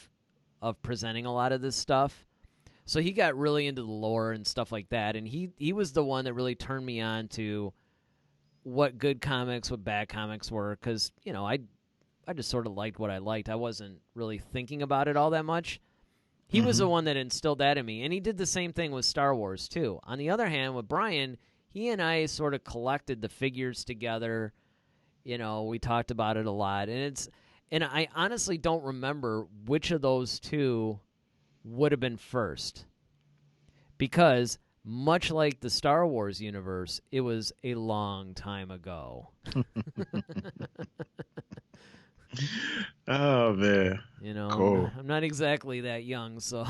presenting a lot of this stuff. So he got really into the lore and stuff like that, and he was the one that really turned me on to what good comics, what bad comics were, because, you know, I just sort of liked what I liked. I wasn't really thinking about it all that much. He was the one that instilled that in me, and he did the same thing with Star Wars, too. On the other hand, with Brian, he and I sort of collected the figures together. You know, we talked about it a lot, and I honestly don't remember which of those two would have been first, because much like the Star Wars universe, it was a long time ago. Oh man, you know, cool. I'm not exactly that young, so.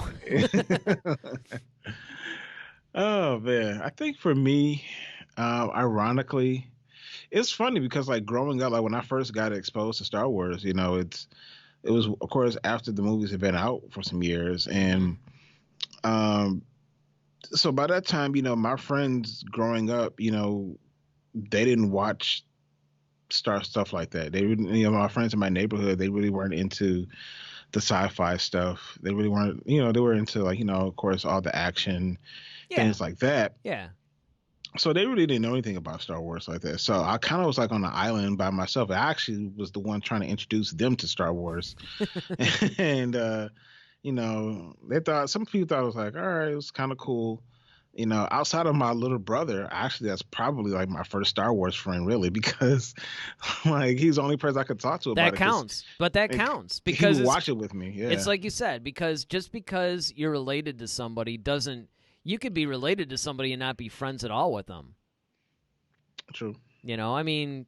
Oh man, I think for me, ironically, it's funny because like growing up, like when I first got exposed to Star Wars, you know, it was of course after the movies had been out for some years, and so by that time, you know, my friends growing up, you know, they didn't watch stuff like that. They didn't, you know, my friends in my neighborhood, they really weren't into the sci-fi stuff. They really weren't, you know, they were into like, you know, of course, all the action, things like that. Yeah. So they really didn't know anything about Star Wars like that. So I kind of was like on an island by myself. I actually was the one trying to introduce them to Star Wars. And, you know, some people thought it was like, all right, it was kind of cool. You know, outside of my little brother, actually, that's probably like my first Star Wars friend, really, because like he's the only person I could talk to about it. That counts, but that counts because he would watch it with me. Yeah, it's like you said, because just because you're related to somebody doesn't. You could be related to somebody and not be friends at all with them. True. You know, I mean,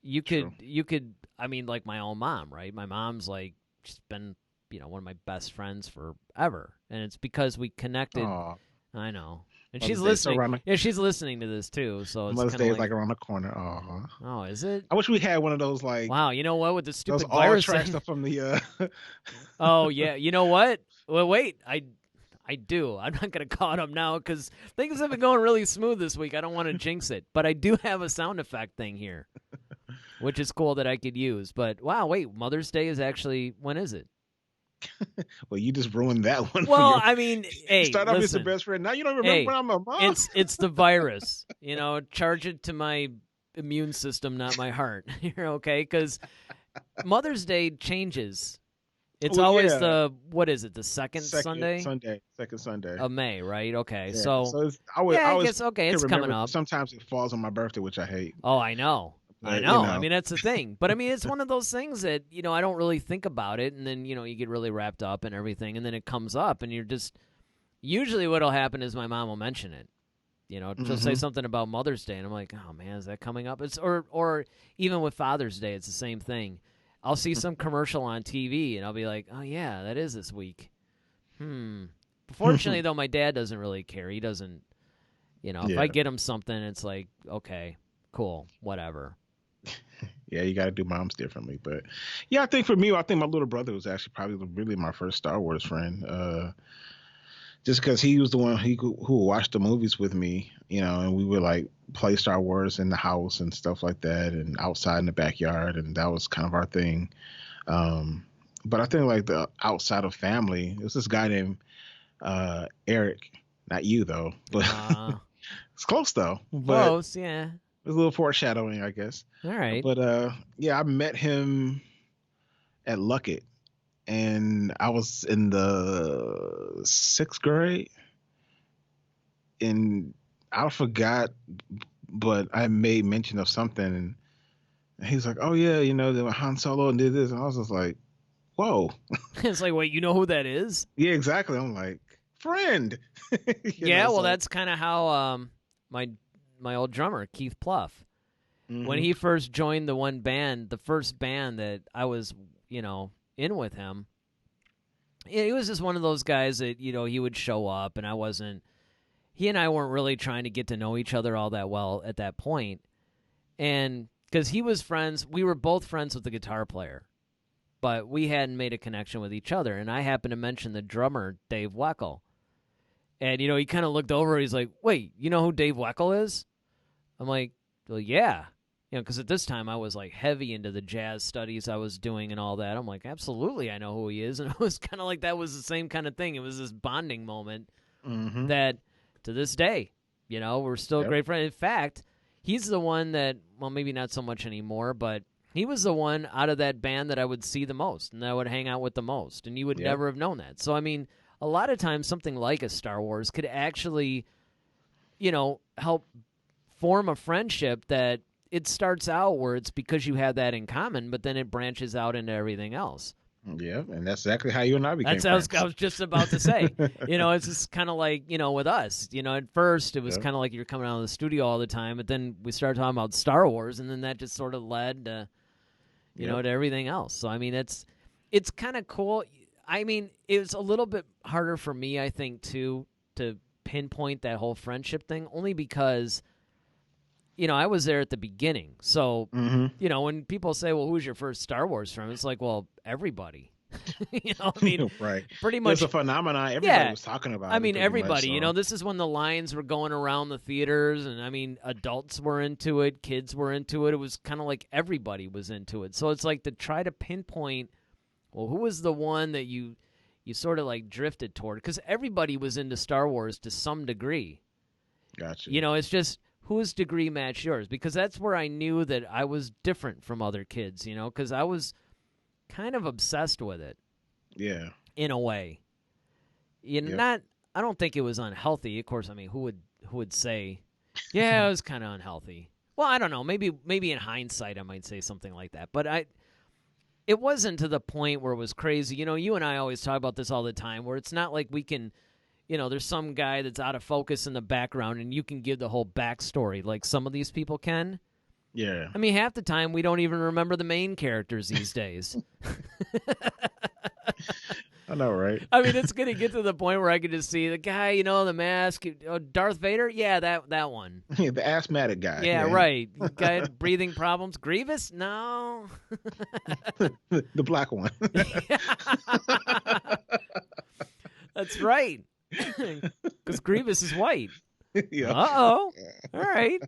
you could. I mean, like my own mom, right? My mom's like she's been, you know, one of my best friends forever, and it's because we connected. Aww. I know. And Mother's she's Day listening. Yeah, she's listening to this too. So it's Mother's Day is like like around the corner. Oh, oh, is it? I wish we had one of those like. Wow, you know what? With the stupid those virus all track thing. stuff from the. Oh yeah, you know what? Well, wait, I do. I'm not gonna call it up now because things have been going really smooth this week. I don't want to jinx it, but I do have a sound effect thing here, which is cool that I could use. But wow, wait, Mother's Day is actually when is it? Well, you just ruined that one. Well, I mean, hey, start off as the listen, best friend. Now you don't remember when I'm a mom. It's the virus. You know, charge it to my immune system, not my heart. You're okay? Because Mother's Day changes. It's always what is it? The second Sunday? Second Sunday of May, right? Okay, yeah. so it's, I guess okay, it's coming up. Sometimes it falls on my birthday, which I hate. Oh, I know. I know. I mean, that's the thing. But I mean, it's one of those things that, you know, I don't really think about it. And then, you know, you get really wrapped up and everything. And then it comes up and you're just, usually what'll happen is my mom will mention it. You know, she'll say something about Mother's Day. And I'm like, oh man, is that coming up? Or even with Father's Day, it's the same thing. I'll see some commercial on TV and I'll be like, oh yeah, that is this week. Fortunately though, my dad doesn't really care. He doesn't, you know, if I get him something, it's like, okay, cool, whatever. Yeah, you got to do moms differently. But yeah, I think for me, I think my little brother was actually probably really my first Star Wars friend. Just because he was the one who watched the movies with me, you know, and we would like play Star Wars in the house and stuff like that and outside in the backyard. And that was kind of our thing. But I think like the outside of family, it was this guy named Eric, not you though, but it's close though. But close, yeah. It was a little foreshadowing, I guess. All right. But yeah, I met him at Luckett, and I was in the 6th grade, and I forgot, but I made mention of something, and he's like, "Oh yeah, the Han Solo did this," and I was just like, "Whoa!" It's like, wait, you know who that is? Yeah, exactly. I'm like, friend. That's kind of how my old drummer Keith Pluff, when he first joined the first band that I was in with him. He was just one of those guys that he would show up, and he and I weren't really trying to get to know each other all that well at that point, and because he was friends, we were both friends with the guitar player, but we hadn't made a connection with each other. And I happened to mention the drummer, Dave Weckl. And, he kind of looked over. He's like, wait, you know who Dave Weckl is? I'm like, well, yeah. Because at this time I was like heavy into the jazz studies I was doing and all that. I'm like, absolutely, I know who he is. And it was kind of like that was the same kind of thing. It was this bonding moment that to this day, we're still great friends. In fact, he's the one that, well, maybe not so much anymore, but he was the one out of that band that I would see the most and that I would hang out with the most. And you would never have known that. So, I mean, a lot of times something like a Star Wars could actually, help form a friendship that it starts out where it's because you have that in common, but then it branches out into everything else. Yeah, and that's exactly how you and I became friends. I was just about to say. It's just kind of like, with us. At first it was kind of like you're coming out of the studio all the time, but then we started talking about Star Wars, and then that just sort of led to, to everything else. So, I mean, it's kind of cool. I mean, it was a little bit harder for me, I think, too, to pinpoint that whole friendship thing, only because, I was there at the beginning. So, when people say, well, who's your first Star Wars from? It's like, well, everybody. I mean, right. Pretty much. It's a phenomenon everybody was talking about. I mean, everybody. This is when the lines were going around the theaters, and, I mean, adults were into it, kids were into it. It was kind of like everybody was into it. So it's like to try to pinpoint, well, who was the one that you sort of like drifted toward? Because everybody was into Star Wars to some degree. Gotcha. It's just whose degree matched yours? Because that's where I knew that I was different from other kids, because I was kind of obsessed with it. Yeah. In a way. I don't think it was unhealthy. Of course, I mean, who would say, yeah, it was kind of unhealthy? Well, I don't know. Maybe in hindsight I might say something like that. But it wasn't to the point where it was crazy. You and I always talk about this all the time, where it's not like we can, there's some guy that's out of focus in the background and you can give the whole backstory like some of these people can. Yeah. I mean, half the time we don't even remember the main characters these days. I know, right? I mean, it's going to get to the point where I can just see the guy, the mask, Darth Vader. Yeah, that one. Yeah, the asthmatic guy. Yeah, right. Guy had breathing problems. Grievous? No. The black one. That's right. Because Grievous is white. Yeah. Uh-oh. All right.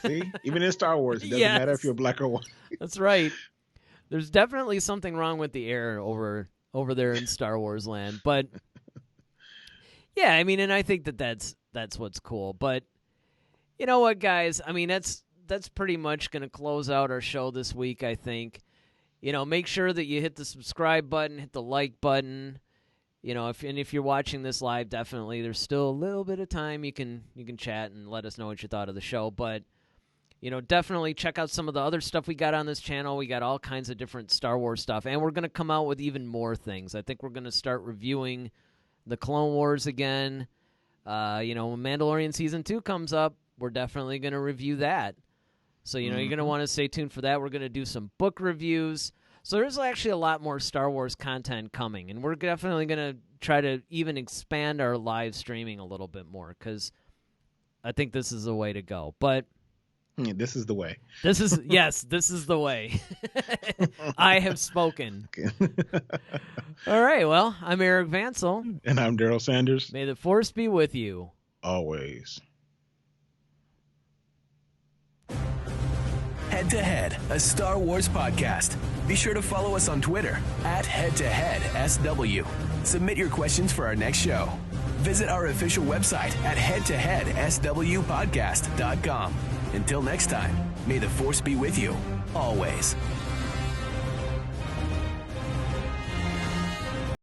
See? Even in Star Wars, it doesn't matter if you're black or white. That's right. There's definitely something wrong with the air over there in Star Wars land. But, yeah, I mean, and I think that's what's cool. But, you know what, guys? I mean, that's pretty much going to close out our show this week, I think. Make sure that you hit the subscribe button, hit the like button. If you're watching this live, definitely there's still a little bit of time you can chat and let us know what you thought of the show. But definitely check out some of the other stuff we got on this channel. We got all kinds of different Star Wars stuff, and we're going to come out with even more things. I think we're going to start reviewing the Clone Wars again. When Mandalorian Season 2 comes up, we're definitely going to review that. So, you're going to want to stay tuned for that. We're going to do some book reviews. So there's actually a lot more Star Wars content coming, and we're definitely going to try to even expand our live streaming a little bit more, because I think this is the way to go. But this is the way. This is the way. I have spoken. All right, well, I'm Eric Vansel. And I'm Daryl Sanders. May the Force be with you. Always. Head to Head, a Star Wars podcast. Be sure to follow us on Twitter @HeadToHeadSW. Submit your questions for our next show. Visit our official website at headtoheadswpodcast.com. Until next time, may the Force be with you, always.